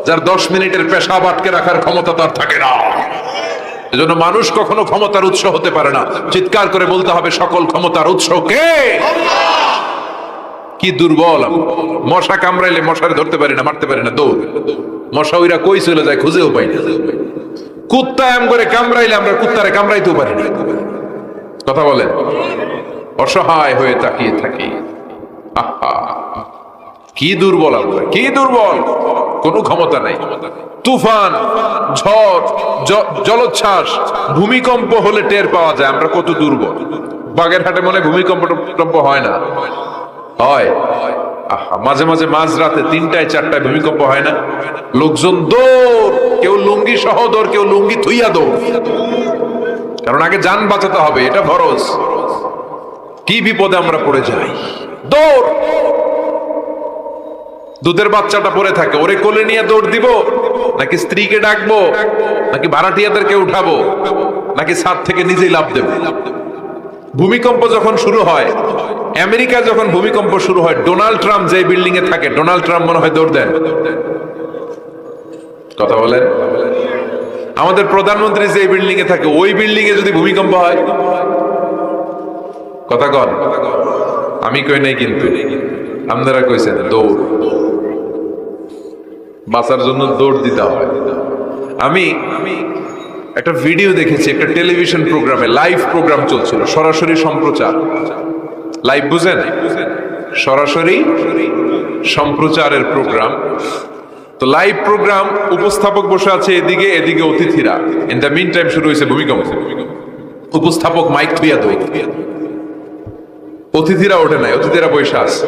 যার 10 মিনিটের পেশাব আটকে রাখার ক্ষমতা তার থাকে না। এজন্য মানুষ কখনো ক্ষমতার উৎস হতে পারে না। চিৎকার করে বলতে হবে সকল ক্ষমতার উৎস কে? কি দুর্বল! মশা কামড়াইলে মশারে ধরতে পারি না, মারতে পারি না, দৌড়। মশা ওইরা কই চলে যায় খুঁজেও পাই না। কুত্তা এম করে কামড়াইলে আমরা কুত্তারে কামড়াইতেও পারি না। কথা বলেন, অসহায় হয়ে তাকিয়ে থাকি। আহা, কি দুর্বল আমরা, কি দুর্বল! কোনো ক্ষমতা নাই। তুফান, ঝড়, জলোচ্ছ্বাস, ভূমিকম্প হলে টের পাওয়া যায় আমরা কত দুর্বল। বাগেরহাটে মনে ভূমিকম্প হয় না? হয়। আহা, মাঝে মাঝে মাঝরাতে 3টায় 4টায় ভূমিকম্প হয় না? লোকজন দৌড়, কেউ লুঙ্গি সহ দৌড়, কেউ লুঙ্গি থুইয়া দৌড়, কারণ আগে যান বাঁচাতে হবে, এটা ফরজ। কি বিপদে আমরা পড়ে যাই! দৌড়। দুধের বাচ্চাটা পড়ে থাকে, ওরে কোলে নিয়ে দৌড় দিব, নাকি স্ত্রীকে ডাকবো, নাকি ভাড়াটিয়াদেরকে উঠাবো, নাকি ছাদ থেকে নিজেই লাফ দেব? ভূমিকম্প যখন শুরু হয়, আমেরিকা যখন ভূমিকম্প শুরু হয়, ডোনাল্ড ট্রাম্প যে বিল্ডিং এ থাকে, ডোনাল্ড ট্রাম্প মনে হয় দৌড় দেন। কথা বলেন। আমাদের প্রধানমন্ত্রী যে বিল্ডিং এ থাকে, ওই বিল্ডিং এ যদি ভূমিকম্প হয়, কথা কন। আমি কই নাই কিন্তু, আপনারা কইছেন দৌড়। বাঁচার জন্য দৌড় দিতে হয়। আমি একটা ভিডিও দেখেছি, একটা টেলিভিশন প্রোগ্রামে, লাইভ প্রোগ্রাম চলছিল, সরাসরি সম্প্রচার। লাইভ বুঝেন? সরাসরি সম্প্রচারের প্রোগ্রাম। তো তো লাইভ প্রোগ্রাম, উপস্থাপক বসে আছে এদিকে, এদিকে অতিথিরা। ইন দ্য মিন টাইম শুরু হয়েছে ভূমিকম্প। উপস্থাপক মাইক থুইয়া দই, অতিথিরা ওঠে নাই, অতিথিরা বসে আছে,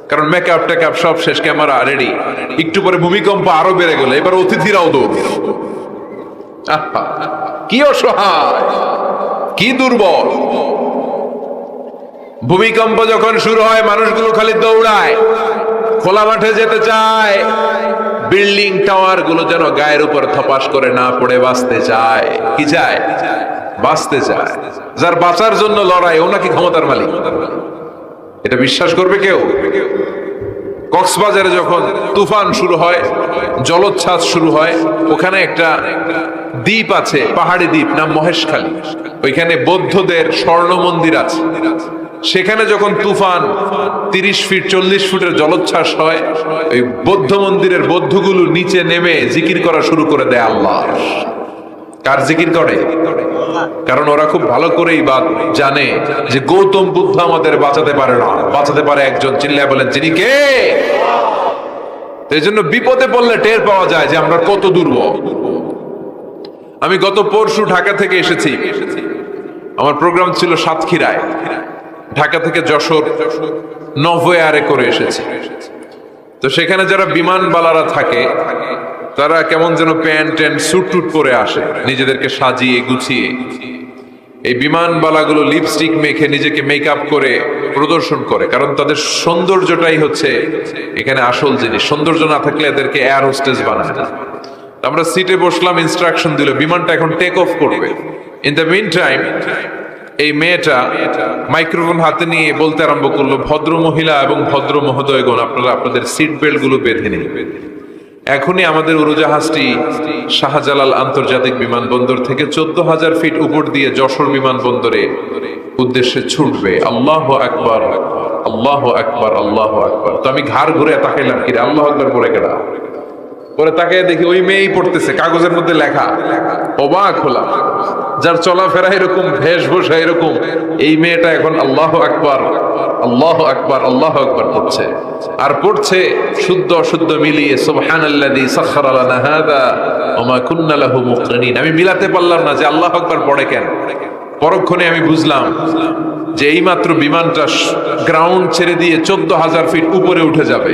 কারণ মেকআপ টেকআপ সব শেষ, ক্যামেরা রেডি। একটু পরে ভূমিকম্প আরো বেড়ে গেল, এবার অতিথিরাও দৌড়। কি অসহায়, কি দুর্বল। ভূমিকম্প যখন শুরু হয় মানুষগুলো খালি দৌড়ায়, খোলা মাঠে যেতে চায়। বিল্ডিং টাওয়ার গুলো যেন গায়ের উপর থপাস করে না পড়ে বাঁচতে চায়। কি চায়? বাঁচতে চায়। যার বাঁচার জন্য লড়াই, ও নাকি ক্ষমতার মালিক। এটা বিশ্বাস করবে কেউ? কক্সবাজারে যখন তুফান শুরু হয়, জলোচ্ছ্বাস শুরু হয়, ওখানে একটা দ্বীপ আছে, পাহাড়ি দ্বীপ, নাম মহেশখালী। ওইখানে বৌদ্ধদের স্বর্ণ মন্দির আছে। সেখানে যখন তুফান 30 ফিট 40 ফুটের জলোচ্ছ্বাস হয়, ওই বৌদ্ধ মন্দিরের বৌদ্ধগুলো নিচে নেমে জিকির করা শুরু করে দেয় আল্লাহ। কার জিকির করে? কারণ ওরা খুব ভালো করেই জানে যে গৌতম বুদ্ধ আমাদের বাঁচাতে পারে না, বাঁচাতে পারে একজন। চিল্লায় বলেন, যিনি কে? এই জন্য বিপদে পড়লে টের পাওয়া যায় যে আমরা কত দুর্বল। আমি গত পরশু ঢাকা থেকে এসেছি। আমার প্রোগ্রাম ছিল সাতক্ষীরায়। ঢাকা থেকে যশোর নভোয়ারে করে এসেছি। তো সেখানে যারা বিমানবালারা থাকে, তারা কেমন যেন প্যান্ট ট্যান্ট স্যুট টুট পরে আসে, নিজেদেরকে সাজিয়ে গুছিয়ে। এই বিমানবালাগুলো লিপস্টিক মেখে নিজেকে মেকআপ করে প্রদর্শন করে, কারণ তাদের সৌন্দর্যটাই হচ্ছে এখানে আসল জিনিস। সৌন্দর্য না থাকলে এদেরকে এয়ার হোস্টেস বানায় না। আমরা সিটে বসলাম, ইনস্ট্রাকশন দিল বিমানটা এখন টেক অফ করবে। ইন দ্য মিন টাইম এই মেয়েটা মাইক্রোফোন হাতে নিয়ে বলতে আরম্ভ করলো, ভদ্র মহিলা এবং ভদ্র মহোদয়গণ, আপনারা আপনাদের সিট বেল্ট গুলো বেঁধে নিন। এখনই আমাদের উড়োজাহাজটি শাহজালাল আন্তর্জাতিক বিমানবন্দর থেকে 14,000 ফিট উপর দিয়ে যশোর বিমানবন্দরে উদ্দেশ্যে ছুটবে। আল্লাহু আকবার, আল্লাহু আকবার, আল্লাহু আকবার। তো আমি ঘাড় ঘুরে তাকাইলাম, কি রে আল্লাহু আকবার পরে কেডা? পরে তাকাই দেখি ওই মেয়েই পড়তেছে, কাগজের মধ্যে লেখা। অবাক হলাম, যার চলাফেরা এরকম, বেশভূষা এরকম, এই মেয়েটা এখন আল্লাহু আকবার, আল্লাহু আকবার, আল্লাহু আকবার পড়ছে। আর পড়ছে শুদ্ধ অশুদ্ধ মিলিয়ে, সুবহানাল্লাযী সাখখারা লানা হাযা ওয়া মা কুন্না লাহু মুকরিনিন। আমি মিলাতে পারলাম না যে আল্লাহু আকবার পড়ে কেন। পরক্ষণে আমি বুঝলাম যে এইমাত্র বিমানটা গ্রাউন্ড ছেড়ে দিয়ে 14,000 ফিট উপরে উঠে যাবে।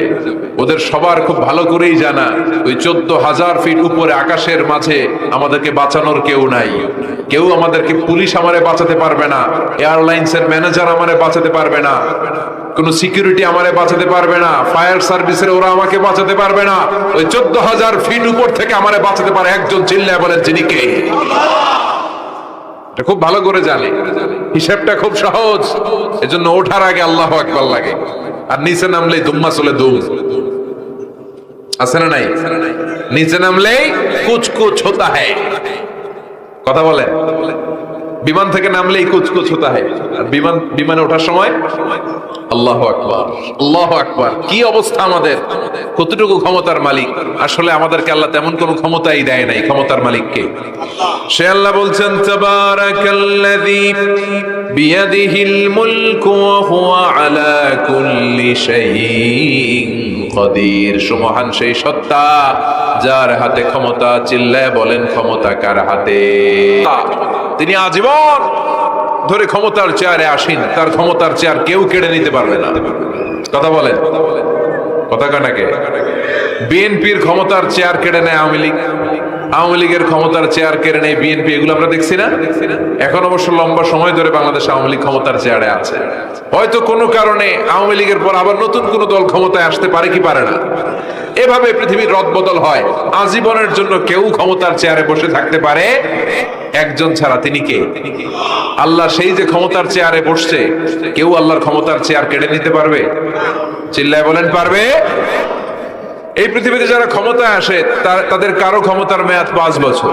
ওদের সবার খুব ভালো করেই জানা, ওই 14,000 ফিট উপরে আকাশের মাঝে আমাদেরকে বাঁচানোর কেউ নাই। কেউ আমাদেরকে, পুলিশ আমারে বাঁচাতে পারবে না, এয়ারলাইন্সের ম্যানেজার আমারে বাঁচাতে পারবে না, কোন সিকিউরিটি আমারে বাঁচাতে পারবে না, ফায়ার সার্ভিসের ওরা আমাকে বাঁচাতে পারবে না। ওই 14,000 ফিট উপর থেকে আমারে বাঁচাতে পারে একজন। চিল্লায় বলেন, যিনি কে? খুব ভালো করে জানে, হিসাবটা খুব সহজ। এজন্য ওঠার আগে আল্লাহু আকবার লাগে, আর নিচে নামলেই দুম্মা চলে দুম। আছে না নাই? নিচে নামলেই কুছ কুছ হোতা হ্যায়। কথা বলেন, বিমান থেকে নামলেই কুছ কুছ হোতা হ্যায়, আর বিমানে ওঠার সময় আল্লাহু আকবার, আল্লাহু আকবার। কি অবস্থা আমাদের, কতটুকু ক্ষমতার মালিক। আসলে আমাদেরকে আল্লাহ তেমন কোনো ক্ষমতাই দেয় নাই। ক্ষমতার মালিককে সে আল্লাহ বলছেন, তাবারাকাল্লাযী বিয়াদিহিল মুলকু ওয়া হুয়া আলা কুল্লি শাইইন কাদির। সুবহান সেই সত্তা যার হাতে ক্ষমতা। চিল্লায় বলেন, ক্ষমতা কার হাতে? তিনি আজীবন ধরে ক্ষমতার চেয়ারে আসীন। তার ক্ষমতার চেয়ার কেউ কেড়ে নিতে পারবে না। কথা বলেন, কথা কানাকে। বিএনপির ক্ষমতার চেয়ার কেড়ে নেয় আওয়ামী লীগ, আওয়ামী লীগের ক্ষমতার চেয়ার কেড়ে নেয় বিএনপি। এগুলো আমরা দেখছি না? এখন অবশ্য লম্বা সময় ধরে বাংলাদেশ আওয়ামী লীগ ক্ষমতার চেয়ারে আছে। হয়তো কোনো কারণে আওয়ামী লীগের পর আবার নতুন কোন দল ক্ষমতায় আসতে পারে কি পারে না। এভাবে পৃথিবীর রদবদল হয়। আজীবনের জন্য কেউ ক্ষমতার চেয়ারে বসে থাকতে পারে একজন ছাড়া। তিনি কে? আল্লাহ। সেই যে ক্ষমতার চেয়ারে বসছে, কেউ আল্লাহর ক্ষমতার চেয়ার কেড়ে নিতে পারবে? চিল্লায় বলেন, পারবে? এই পৃথিবীতে যারা ক্ষমতায় আসে তাদের কারো ক্ষমতার মেয়াদ 5 বছর।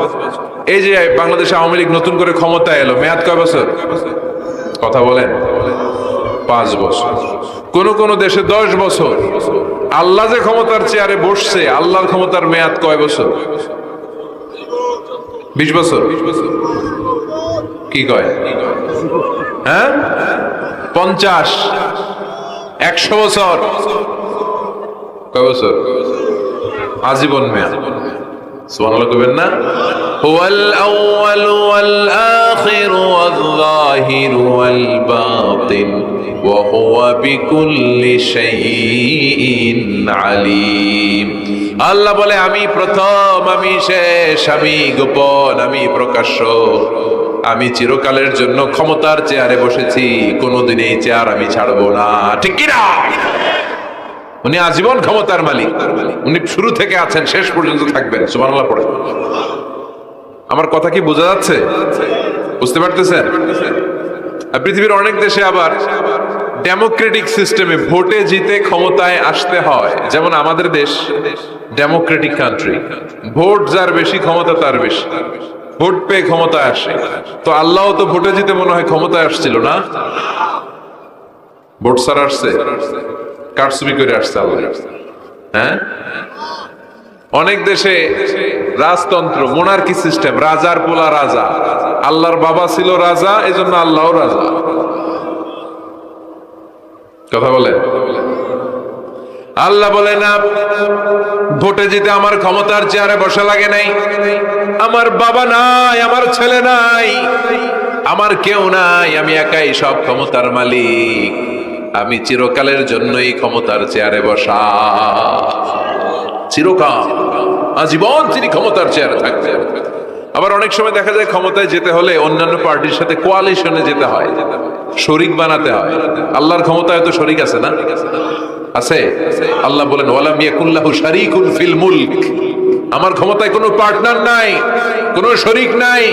এই যে বাংলাদেশ আওয়ামী লীগ নতুন করে ক্ষমতায় এলো, মেয়াদ কয় বছর? কথা বলেন, 5 বছর। কোন কোন দেশে 10 বছর। আল্লাহ যে ক্ষমতার চেয়ারে বসছে, আল্লাহর ক্ষমতার মেয়াদ কয় বছর? 20 বছর। কি কয়? হ্যাঁ, 50, 100 বছর। কয় বছর? আজীবন মেয়াদ। সুবহানাল্লাহ কইবেন না? হুয়াল আউয়াল ওয়াল আখির ওয়াল যাহির ওয়াল বাতিন ওয়া হুয়া বিকুল্লি শাইইন আলীম। আল্লাহ বলে আমি প্রথম, আমি শেষ, আমি গোপন, আমি প্রকাশ্য। আমি চিরকালের জন্য ক্ষমতার চেয়ারে বসেছি, কোনোদিন এই চেয়ার আমি ছাড়বো না। ঠিক কি না? উনি আজীবন ক্ষমতার মালিক, উনি শুরু থেকে আছেন, শেষ পর্যন্ত থাকবেন। সুবহানাল্লাহ পড়ে। আমার কথা কি বোঝা যাচ্ছে? বুঝতে পারতেছেন? পৃথিবীর অনেক দেশে আবার ডেমোক্রেটিক সিস্টেমে ভোটে জিতে ক্ষমতায় আসতে হয়। যেমন আমাদের দেশ ডেমোক্রেটিক কান্ট্রি, ভোট যার বেশি ক্ষমতা তার বেশি, ভোট পেয়ে ক্ষমতায় আসে। তো আল্লাহ তো ভোটে জিতে মনে হয় ক্ষমতায় আসছিল না, ভোট ছাড়া আসছে, কারচুপি করে আসছে আল্লাহ। হ্যাঁ, অনেক দেশে রাজতন্ত্র, মোনার্কি সিস্টেম, রাজার পোলা রাজা, আল্লাহর বাবা ছিল রাজা, এজন্য আল্লাহও রাজা। কথা বলে আল্লাহ বলে না, ভোটে জিতে আমার ক্ষমতার চেয়ারে বসা লাগে নাই, আমার বাবা নাই, আমার ছেলে নাই, আমার কেউ নাই, আমি একাই সব ক্ষমতার মালিক, আমি চিরকালের জন্যই ক্ষমতার চেয়ারে বসা। চিরকাল, আজীবন তিনি ক্ষমতার চেয়ারে থাকবেন। আবার অনেক সময় দেখা যায় ক্ষমতায় যেতে হলে অন্যান্য পার্টির সাথে কোয়ালিশনে যেতে হয়, শরিক বানাতে হয়। আল্লাহর ক্ষমতায় তো শরিক আছে না? আছে। আল্লাহ বলেন ওয়ালাম ইয়াকুল্লাহু শারীকুন ফিল মুলক, আমার ক্ষমতায় কোনো পার্টনার নাই, কোনো শরিক নাই।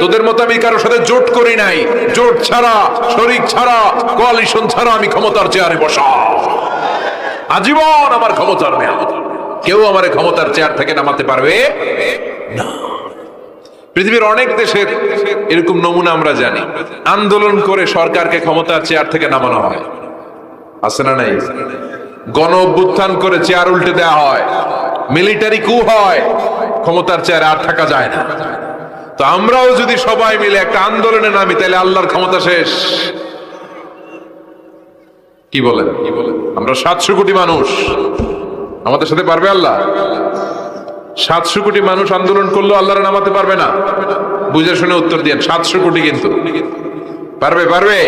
তোদের মতো আমি কারোর সাথে জোট করি নাই, জোট ছাড়া, শরিক ছাড়া, কোয়ালিশন ছাড়া আমি ক্ষমতার চেয়ারে বসা। আজীবন আমার ক্ষমতার মেয়াদ, কেউ আমার ক্ষমতার চেয়ার থেকে নামাতে পারবে না। পৃথিবীর অনেক দেশের এরকম নমুনা আমরা জানি, আন্দোলন করে সরকারকে ক্ষমতার চেয়ার থেকে নামানো হয়, আছে না নাই? গণ অভ্যুত্থান করে চেয়ার উল্টে দেওয়া হয়, মিলিটারি কু হয়, ক্ষমতার চেয়ারে আর থাকা যায় না। তো আমরাও যদি সবাই মিলে একটা আন্দোলনে নামি, তাহলে আল্লাহর ক্ষমতা শেষ। কি বলেন? আমরা 700 কোটি মানুষ, আমাদের সাথে পারবে আল্লাহ? 700 কোটি মানুষ আন্দোলন করলেও আল্লাহর নামাতে পারবে না? বুঝে শুনে উত্তর দিয়েন। 700 কোটি কিন্তু পারবে? পারবে?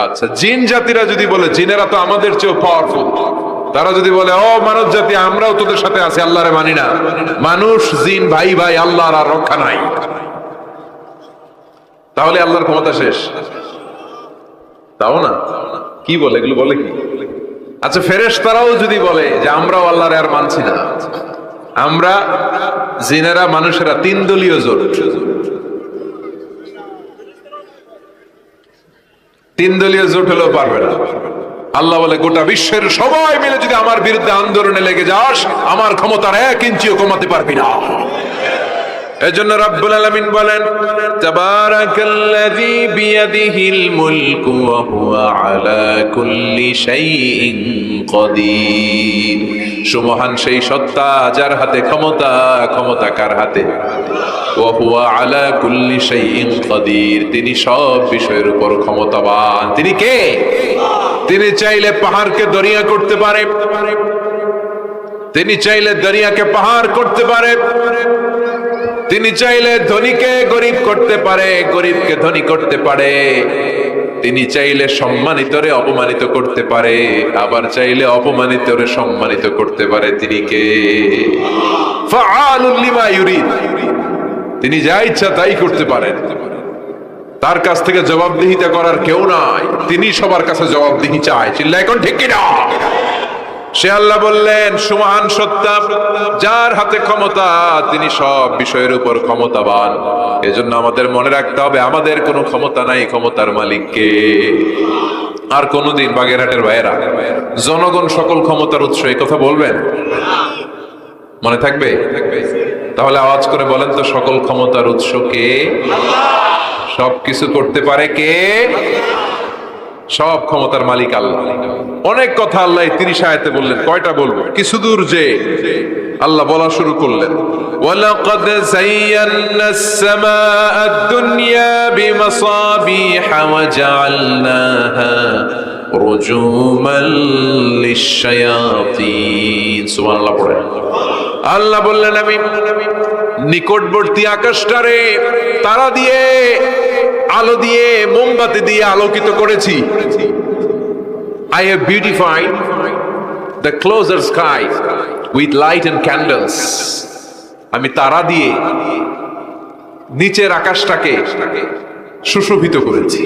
আচ্ছা, জিন জাতিরা যদি বলে, জিনেরা তো আমাদের চেয়েও পাওয়ারফুল, তারা যদি বলে ও মানব জাতি আমরাও তোদের সাথে আছি, আল্লাহরে মানি না, মানুষ জিন ভাই ভাই, আল্লাহর আর রক্ষা নাই, তাহলে আল্লাহর ক্ষমতা শেষ? তাও না। কি বলে এগুলো? বলে কি? আচ্ছা, ফেরেশতারাও যদি বলে যে আমরাও আল্লাহরে আর মানছি না, আমরা জিনেরা মানুষেরা 3 দলীয় জোট, 3 দলীয় জোট হলেও পারবে না। আল্লাহ বলে গোটা বিশ্বের সবাই মিলে যদি আমার বিরুদ্ধে আন্দোলনে লেগে যাস, আমার ক্ষমতার 1 ইঞ্চিও কমাতে পারবি না। এজন্য রব্বুল আলামিন বলেন তাবারাকাল্লাযী বিয়াদিহিল মুলকু ওয়া হুয়া আলা কুল্লি শাইইন কাদির। সুমহান সেই সত্তা যার হাতে ক্ষমতা, ক্ষমতা কার হাতে? ওয়া হুয়া আলা কুল্লি শাইইন কাদির, তিনি সব বিষয়ের উপর ক্ষমতাবান। তিনি কে? তিনি চাইলে পাহাড়কে দরিয়া করতে পারে, তিনি চাইলে দরিয়াকে পাহাড় করতে পারে, তিনি চাইলে ধনীকে গরিব করতে পারে, গরিবকে ধনী করতে পারে, তিনি চাইলে সম্মানিতরে অপমানিত করতে পারে, আবার চাইলে অপমানিতরে সম্মানিত করতে পারে। তিনি কে? ফাআলুল লিমা ইউরিদ, তিনি যা ইচ্ছা তাই করতে পারেন, তার কাছ থেকে জবাবদিহিতা করার কেউ নাই, তিনি সবার কাছে জবাবদিহি চায়। চিল্লায় এখন ঠিক কিনা? সে আল্লাহ বললেন সুমহান সত্তা যার হাতে ক্ষমতা, তিনি সব বিষয়ের উপর ক্ষমতাবান। এজন্য আমাদের মনে রাখতে হবে আমাদের কোনো ক্ষমতা নাই, ক্ষমতার মালিক কে? আর কোনদিন বাগেরহাটের ভাইয়েরা জনগণ সকল ক্ষমতার উৎস, এই কথা বলবেন? মনে থাকবে? তাহলে আওয়াজ করে বলেন তো, সকল ক্ষমতার উৎস কে? সবকিছু করতে পারে কে? সব ক্ষমতার মালিক আল্লাহ। অনেক কথা আল্লাহ 30 আয়াতে বললেন, কয়টা বলবো? কিছু দূর যে আল্লাহ বলা শুরু করলেন ওয়ালাকাদ যায়্যানাস সামাআদ দুনিয়া বিমাসাবিহা ওয়া জাআলনাহা রুজুমান লিশ-শায়াতিন। সুবহানাল্লাহ পড়েন। আল্লাহ বললেন আমি নিকটবর্তী আকাশটারে তারা দিয়ে, আলো দিয়ে, মোমবাতি দিয়ে আলোকিত করেছি। I have beautified the closer sky with light and candles. আমি তারা দিয়ে নিচের আকাশটাকে সুশোভিত করেছি।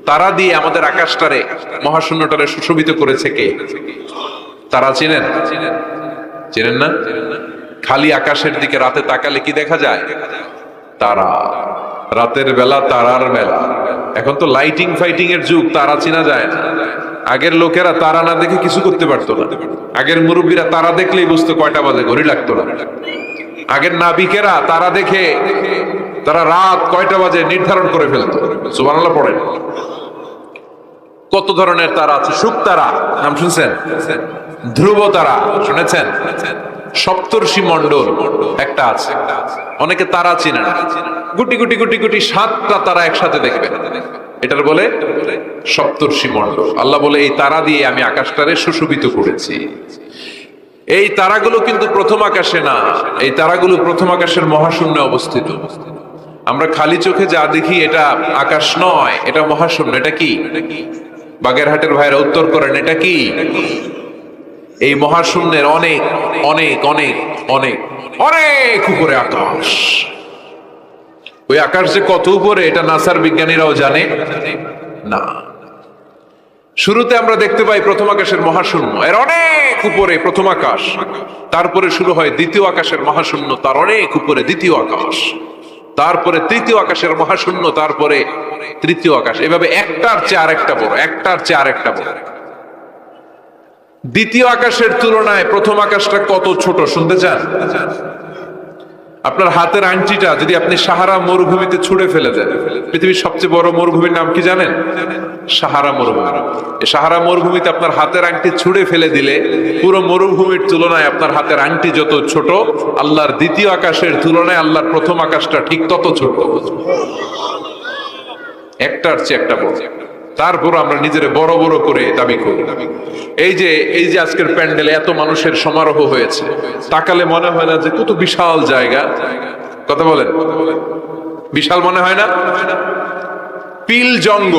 তারা দিয়ে আমাদের আকাশটারে, মহাশূন্যটারে সুশোভিত করেছে কে? তারা চিনেন? চিনেন না? খালি আকাশের দিকে রাতে তাকালে কি দেখা যায়? তারা। রাতের বেলা তারার বেলা। এখন তো লাইটিং ফাইটিং এর যুগ, তারা চিনা যায় না। আগের লোকেরা তারা না দেখে কিছু করতে পারতো না। আগের মুরব্বীরা তারা দেখলেই বুঝতো কয়টা বাজে, ঘড়ি লাগতো না। আগের নাবিকেরা তারা দেখে তারা রাত কয়টা বাজে নির্ধারণ করে ফেলতো। সুবহানাল্লাহ পড়েন। কত ধরনের তারা আছে। শুক তারা নাম শুনছেন? ধ্রুব তারা শুনেছেন? সপ্তর্ষি মণ্ডল একটা আছে। অনেকে তারা চিনে না। গুটি গুটি গুটি গুটি 7টা তারা একসাথে দেখবেন, এটার বলে সপ্তর্ষি মণ্ডল। আল্লাহ বলে এই তারা দিয়ে আমি আকাশটারে সুশোভিত করেছি। এই তারাগুলো কিন্তু প্রথম আকাশে না, এই তারাগুলো প্রথম আকাশের মহাশূন্যে অবস্থিত। আমরা খালি চোখে যা দেখি এটা আকাশ নয়, এটা মহাশূন্য। এটা কি? বাগেরহাটের ভাইরা উত্তর করেন, এটা কি? এই মহাশূন্যের অনেক অনেক অনেক অনেক অনেক উপরে আকাশ। ওই আকাশ যে কত উপরে এটা নাসার বিজ্ঞানীরাও জানে না। শুরুতে আমরা দেখতে পাই প্রথম আকাশের মহাশূন্য, এর অনেক উপরে প্রথম আকাশ। তারপরে শুরু হয় দ্বিতীয় আকাশের মহাশূন্য, তার অনেক উপরে দ্বিতীয় আকাশ। তারপরে তৃতীয় আকাশের মহাশূন্য, তারপরে তৃতীয় আকাশ। এভাবে একটার চেয়ে আরেকটা বড়, একটার চেয়ে আরেকটা বড়। দ্বিতীয় আকাশের তুলনায় প্রথম আকাশটা কত ছোট শুনতে চান? আপনার হাতের আংটিটা যদি আপনি সাহারা মরুভূমিতে ছুঁড়ে ফেলে দেন, পৃথিবীর সবচেয়ে বড় মরুভূমির নাম কি জানেন? সাহারা মরুভূমি। এই সাহারা মরুভূমিতে আপনার হাতের আংটি ছুঁড়ে ফেলে দিলে পুরো মরুভূমির তুলনায় আপনার হাতের আংটি যত ছোট, আল্লাহর দ্বিতীয় আকাশের তুলনায় আল্লাহর প্রথম আকাশটা ঠিক তত ছোট। একটার চেয়ে একটা বড়। তারপর আমরা নিজের বড় বড় করে দাবি করি। এই যে আজকের প্যান্ডেলে এত মানুষের সমারোহ হয়েছে, তাকালে মনে হয় না যে কত বিশাল জায়গা? কথা বলেন, বিশাল মনে হয় না? পিল জঙ্গ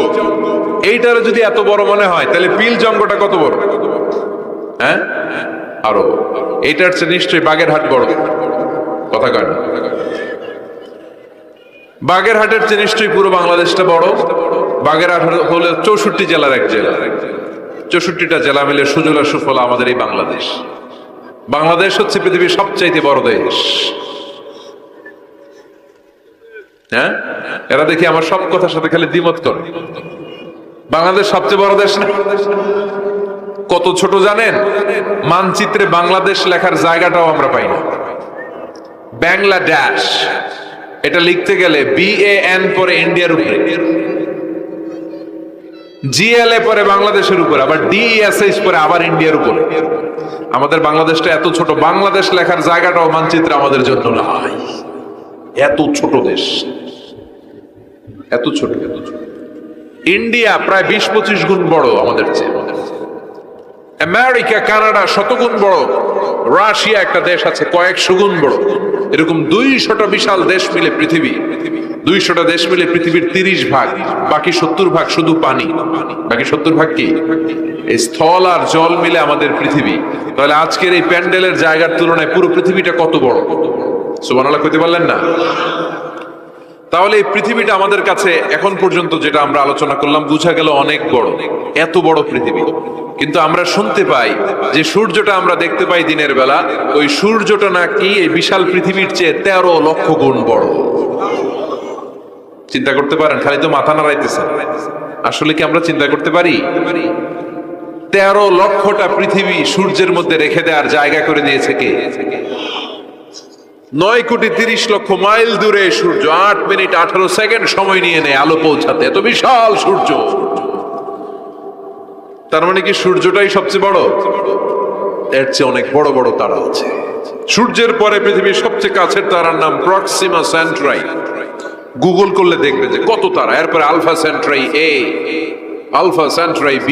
এইটার যদি এত বড় মনে হয়, তাহলে পিল জঙ্গটা কত বড়? হ্যাঁ, আরো। এইটার চেয়ে নিশ্চয়ই বাগেরহাট বড়। কথা কয় না? বাগেরহাটের চেয়ে নিশ্চয়ই পুরো বাংলাদেশটা বড়। বাগেরহাট হলো 64 জেলার এক জেলা। 64টা জেলা মিলে সুজলা সুফলা আমাদের এই বাংলাদেশ। বাংলাদেশ হচ্ছে পৃথিবীর সবচাইতে বড় দেশ। হ্যাঁ, এরা দেখি আমার সব কথার সাথে খালি দ্বিমত করে। বাংলাদেশ সবচেয়ে বড় দেশ না? কত ছোট জানেন? মানচিত্রে বাংলাদেশ লেখার জায়গাটাও আমরা পাই না। বাংলাদেশ এটা লিখতে গেলে BAN পরে ইন্ডিয়ার উপরে, GLA পরে বাংলাদেশের উপরে, আবার DESH পরে আবার ইন্ডিয়ার উপরে। আমাদের বাংলাদেশটা এত ছোট, বাংলাদেশ লেখার জায়গাটাও মানচিত্রে আমাদের জন্য নাই। এত ছোট দেশ, এত ছোট। ইন্ডিয়া প্রায় 20-25 গুণ বড় আমাদের চেয়ে। আমেরিকা, কানাডা শতগুণ বড়। রাশিয়া একটা দেশ আছে কয়েকশো গুণ বড়। এরকম 200টা বিশাল দেশ মিলে পৃথিবী, 200টা দেশ মিলে পৃথিবীর 30 ভাগ, বাকি 70 ভাগ শুধু পানি। বাকি 70 ভাগ কি? এই স্থল আর জল মিলে আমাদের পৃথিবী। তাহলে আজকের এই প্যান্ডেলের জায়গার তুলনায় পুরো পৃথিবীটা কত বড়? সুবহানাল্লাহ কইতে পারলেন না? তাহলে এই পৃথিবীটা আমাদের কাছে এখন পর্যন্ত যেটা আমরা আলোচনা করলাম বোঝা গেল অনেক বড়, এত বড় পৃথিবী। কিন্তু আমরা শুনতে পাই যে সূর্যটা আমরা দেখতে পাই দিনের বেলা, ওই সূর্যটা নাকি এই বিশাল পৃথিবীর চেয়ে 13 লক্ষ গুণ বড়। চিন্তা করতে পারেন? খালি তো মাথা নাড়াইতেছেন। আসলে কি আমরা চিন্তা করতে পারি? 13 লক্ষটা পৃথিবী সূর্যের মধ্যে রেখে দেওয়ার জায়গা করে দিয়েছে কে? 9,30,00,000 মাইল দূরে সূর্য 8 মিনিট 18 সেকেন্ড সময় নিয়ে নেয় আলো পৌঁছাতে। এত বিশাল সূর্য। তার মানে কি সূর্যটাই সবচেয়ে বড়? এর চেয়ে অনেক বড় বড় তারা আছে। সূর্যের পরে পৃথিবীর সবচেয়ে কাছের তারার নাম প্রক্সিমা সেন্ট্রাই। গুগল করলে দেখবে যে কত তারা। এরপরে alpha Centauri A, alpha Centauri B,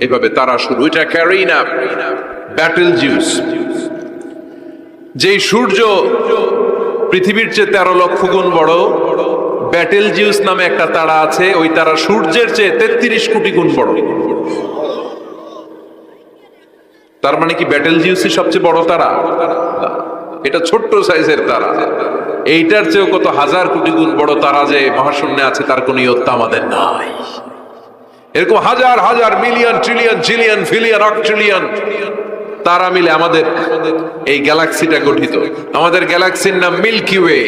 এভাবে তারা শুরু। এটা ক্যারিনা, ব্যাটেল জিউস, যেই সূর্য পৃথিবীর চেয়ে 13 লক্ষ গুণ বড়, ব্যাটেলজিউস নামে একটা তারা আছে, ওই তারা সূর্যের চেয়ে 33 কোটি গুণ বড়। তার মানে কি ব্যাটেলজিউসই সবচেয়ে বড় তারা? না, এটা ছোট্ট সাইজের তারা। এইটার চেয়েও কত হাজার কোটি গুণ বড় তারা যে মহাশূন্যে আছে তার কোনো ইয়ত্তা আমাদের নাই। এরকম হাজার হাজার million trillion zillion pillion octillion তারা মিলে আমাদের এই গ্যালাক্সিটা গঠিত। আমাদের গ্যালাক্সির নাম মিল্কি ওয়ে।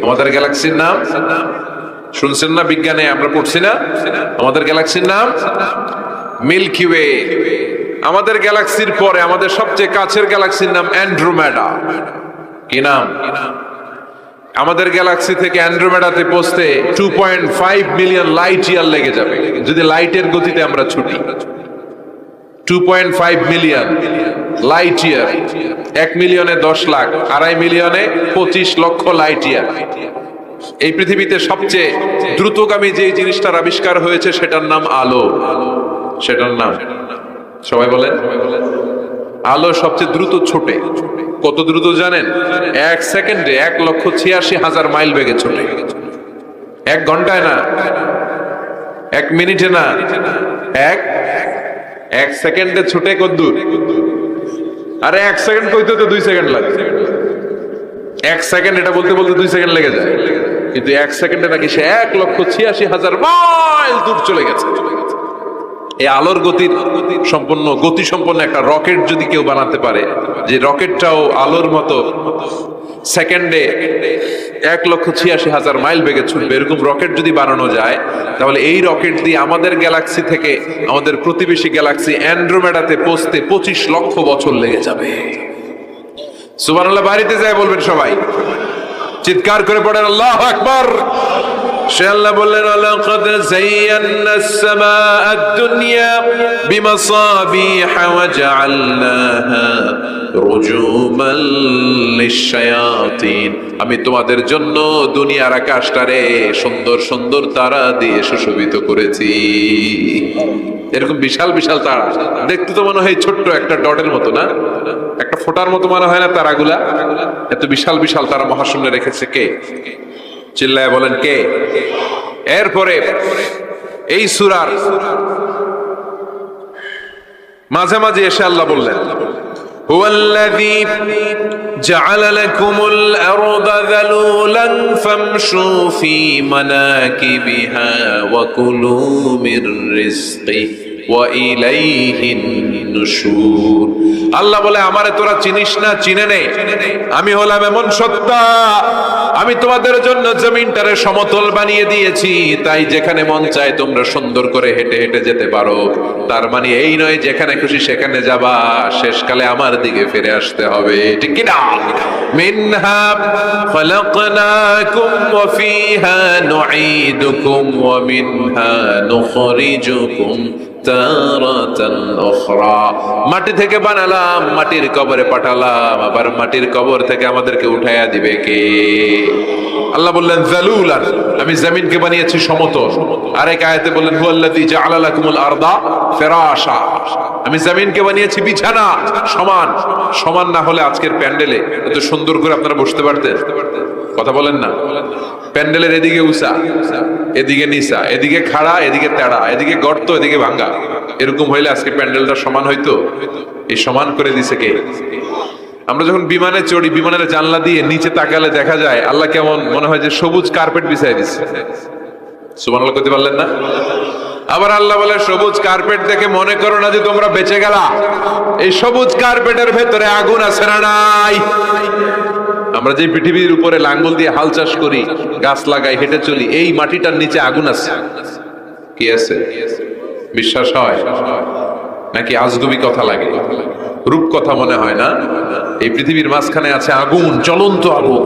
আমাদের গ্যালাক্সির নাম শুনছেন না? বিজ্ঞানে আমরা পড়ছি না? আমাদের গ্যালাক্সির নাম মিল্কি ওয়ে। আমাদের গ্যালাক্সির পরে আমাদের সবচেয়ে কাছের গ্যালাক্সির নাম অ্যান্ড্রোমেডা। কি নাম? আমাদের গ্যালাক্সি থেকে অ্যান্ড্রোমেডাতে পৌঁছতে 2.5 মিলিয়ন লাইট ইয়ার লেগে যাবে যদি লাইটের গতিতে আমরা ছুটি। 2.5 মিলিয়ন লাইট ইয়ার। 1 মিলিয়নে 10 লাখ, 2.5 মিলিয়নে 25 লক্ষ লাইট ইয়ার। এই পৃথিবীতে সবচেয়ে দ্রুতগামী যে জিনিসটার আবিষ্কার হয়েছে সেটার নাম আলো। সেটার নাম সবাই বলেন। আলো সবচেয়ে দ্রুত ছোটে। কত দ্রুত জানেন? 1 সেকেন্ডে 1,86,000 মাইল বেগে ছোটে। 1 ঘন্টায় না, 1 মিনিটে না, এক সেকেন্ডে ছুটে কত দূর? আরে 1 সেকেন্ড কইতে তো 2 সেকেন্ড লাগে। 1 সেকেন্ড এটা বলতে বলতে 2 সেকেন্ড লেগে যায়, কিন্তু 1 সেকেন্ডে নাকি সে 1,86,000 মাইল দূর চলে গেছে। এই আলোর গতি সম্পন্ন একটা রকেট যদি কেউ বানাতে পারে, যে রকেটটাও আলোর মতো সেকেন্ডে 1,86,000 মাইল বেগে ছুটবে, এরকম রকেট যদি বানানো যায়, তাহলে এই রকেট দিয়ে আমাদের গ্যালাক্সি থেকে আমাদের প্রতিবেশী গ্যালাক্সি অ্যান্ড্রোমেডাতে পৌঁছতে 25 লক্ষ বছর লেগে যাবে। সুবহানাল্লাহ। বাড়িতে যায় বলবেন সবাই, চিৎকার করে পড়েন আল্লাহু আকবার। সে আল্লাহ বললেন, লাকাদ যায়্যানাস সামাআদ দুনিয়া বিমাসাবিহা ওয়া জাআলনাহা রুজুমান লিশ-শায়াতিন। আমি তোমাদের জন্য দুনিয়ার আকাশটারে সুন্দর সুন্দর তারা দিয়ে সুশোভিত করেছি। এরকম বিশাল বিশাল তারা দেখতে তো মনে হয় ছোট্ট একটা ডটের মতো, না? একটা ফোঁটার মতো মনে হয় না তারাগুলা? এত বিশাল বিশাল তারা মহাশূন্যে রেখেছে কে? চিল্লায় বলেন কে? এরপরে এই সূরার মাঝামাঝি এসে আল্লাহ বললেন, হুয়াল্লাযী জাআলা লাকুমুল আরদা যালুলান ফামশু ফী মানাকিবিহা ওয়া কুলু মির রিজকিহি ওয়া ইলাইহিন নুশুর। আল্লাহ বলে, আমারে তোরা চিনিস না? চিনে নে। আমি হলাম এমন সত্তা, আমি তোমাদের জন্য জমিনটারে সমতল বানিয়ে দিয়েছি, তাই যেখানে মন চায় তোমরা সুন্দর করে হেঁটে হেঁটে যেতে পারো। তার মানে এই নয় যেখানে খুশি সেখানে যাবা, শেষকালে আমার দিকে ফিরে আসতে হবে, ঠিক কি না? মিনহা খালাকনাকুম ওয়া ফিহা নুঈদুকুম ওয়া মিনহা নুখরিজুকুম তারাতান উখরা। মাটি থেকে বানালাম, মাটির কবরে পাঠালাম, আবার মাটির কবর থেকে আমাদেরকে উঠাইয়া দিবে কে? আল্লাহ বললেন যালুলান, আমি জমিনকে বানিয়েছি সমতল। আরেক আয়াতে বললেন হুয়াল্লাযী জাআলা লাকুমুল আরদা ফিরাশা, আমি জমিনকে বানিয়েছি বিছানা। সমান সমান না হলে আজকের প্যান্ডেলে এত সুন্দর করে আপনারা বসতে পারতেন? কথা বলেন না? প্যান্ডেলের এদিকে উঁচা, এদিকে নিচা, এদিকে খাড়া, এদিকে তেড়া, এদিকে গর্ত, এদিকে ভাঙ্গা। এরকম হইলে আজকে প্যান্ডেলটা সমান হইতো? এই সমান করে দিছে কে? আমরা যখন বিমানে চড়ি, বিমানের জানলা দিয়ে নিচে তাকালে দেখা যায় আল্লাহ কেমন মনে হয় যে সবুজ কার্পেট বিছাই দিচ্ছে। সুবহানাল্লাহ করতে পারলেন না? আবার আল্লাহ বলে, সবুজ কার্পেট দেখে মনে করো না যে তোমরা বেঁচে গেলা। এই সবুজ কার্পেটের ভেতরে আগুন আছে না নাই? আমরা যে পৃথিবীর উপরে লাঙ্গল দিয়ে হাল চাষ করি, গাছ লাগাই, হেঁটে চলি, এই মাটিটার নিচে আগুন আছে। কি আছে? বিশ্বাস হয় নাকি আজগুবি কথা লাগে? রূপ কথা মনে হয় না? এই পৃথিবীর মাঝখানে আছে আগুন, জ্বলন্ত আগুন।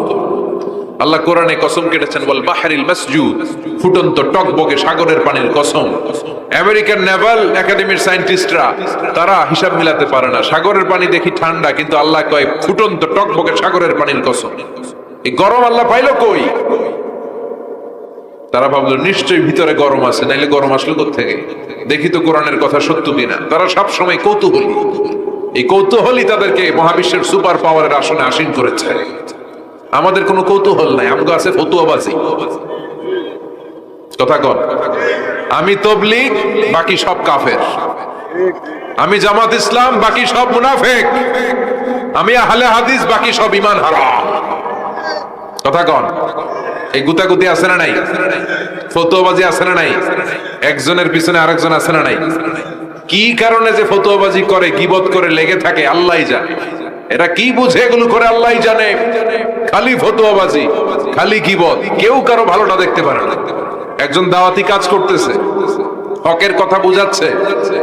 আল্লাহ কোরআনে কসম কেটেছেন, বল বাহরিল মাসজুদ, ফুটন্ত টকবকে সাগরের পানির কসম। আমেরিকান নেভাল একাডেমির সায়েন্টিস্টরা তারা হিসাব মিলাতে পারে না। সাগরের পানি দেখি ঠান্ডা, কিন্তু আল্লাহ কয় ফুটন্ত টকবকে সাগরের পানির কসম। এই গরম আল্লাহ পাইলো কই? তারা ভাবলো নিশ্চয়ই ভিতরে গরম আছে, নাইলে গরম আসলো কোত্থেকে? দেখি তো কোরআনের কথা সত্য কিনা। তারা সবসময় কৌতূহলী। এই কৌতূহলই তাদেরকে মহাবিশ্বের সুপার পাওয়ারের আসনে আসীন করেছে। আমাদের কোনো কৌতূহল নাই, আমগো আছে ফতুয়াবাজি। কথা কন, আমি তবলিগ, বাকি সব কাফের। আমি জামাত ইসলাম, বাকি সব মুনাফিক। আমি আহলে হাদিস, বাকি সব ঈমান হারা। কথা কন, এই গুতাগুতি আছে না নাই? ফতুয়াবাজি আছে না নাই? একজনের পিছনে আরেকজন আছে না নাই? কি কারণে যে ফতুয়াবাজি করে, গীবত করে লেগে থাকে আল্লাহই জানে। এরা কি বুঝে এগুলো করে আল্লাহই জানে। খালি ফতুয়াবাজি, খালি গীবত, কেউ কারো ভালোটা দেখতে পারে না। একজন দাওয়াতি কাজ করতেছে, হকের কথা বুঝাচ্ছে,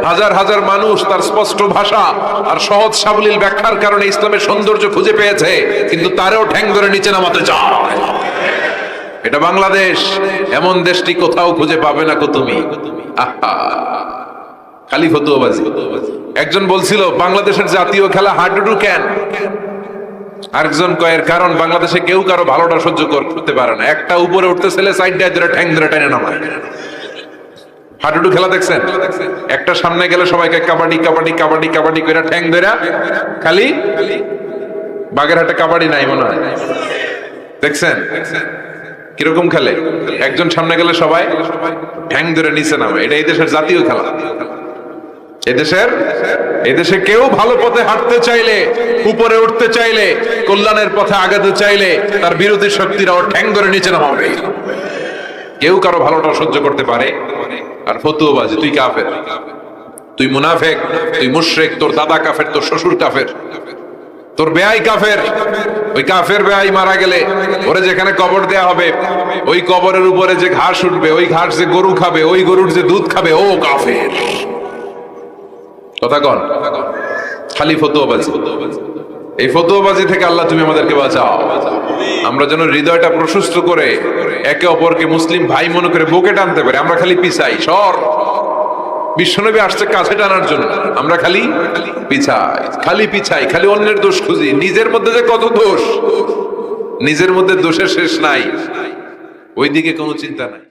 হাজার হাজার মানুষ তার স্পষ্ট ভাষা আর সহজ সাবলীল ব্যাখ্যার কারণে ইসলামের সৌন্দর্য খুঁজে পেয়েছে, কিন্তু তারেও ঠ্যাং ধরে নিচে নামাতে চায়। এটা বাংলাদেশ, এমন দেশটি কোথাও খুঁজে পাবে না কো তুমি। আহা, খালি ফতুয়াবাজি। একজন বলছিল বাংলাদেশের জাতীয় খেলা হাডুডু কেন? আরেকজন কয়ের কারণ বাংলাদেশে কেউ কারো ভালোটা সহ্য করতে পারে না। একটা উপরে উঠতে ছেলে সাইড দিয়ে ঠ্যাং ধরে টেনে নামায়। হাডুডু খেলা দেখছেন? একটা সামনে গেলে সবাইকে কাবাডি কাবাডি কাবাডি কাবাডি করে ঠ্যাং ধরে, খালি বাগেরহাটে কাবাডি নাই মনে হয়, দেখছেন কিরকম খেলে? একজন সামনে গেলে সবাই ঠ্যাং ধরে নিচে নামে। এটা এই দেশের জাতীয় খেলা। এদেশে কেউ ভালো পথে হাঁটতে চাইলে, উপরে উঠতে চাইলে, কল্যাণের পথে আগাতে চাইলে তার বিরোধী শক্তিরা ওর ঠ্যাং ধরে নিচে নামাবে। কেউ কারো ভালোটা সহ্য করতে পারে? আর ফতুয়াবাজি, তুই কাফের, তুই মুনাফিক, তুই মুশরিক, তোর দাদা কাফের, তোর শ্বশুর কাফের, তোর বেয়াই কাফের। ওই কাফের বেয়াই মারা গেলে ওরে যেখানে কবর দেয়া হবে, ওই কবরের উপরে যে ঘাস উঠবে, ওই ঘাস যে গরু খাবে, ওই গরুর যে দুধ খাবে, ও কাফের। কথা কন, খালি ফতুয়াবাজি। এই ফতুয়াবাজি থেকে আল্লাহ তুমি আমাদেরকে বাঁচাও। আমরা যেন হৃদয়টা প্রশস্ত করে একে অপরকে মুসলিম ভাই মনে করে বুকে টানতে পারি। আমরা খালি পিছাই, সর। বিশ্বনবী আসছে কাছে টানার জন্য, আমরা খালি পিছাই, খালি অন্যের দোষ খুঁজি। নিজের মধ্যে যে কত দোষ, নিজের মধ্যে দোষের শেষ নাই, ওইদিকে কোনো চিন্তা নাই।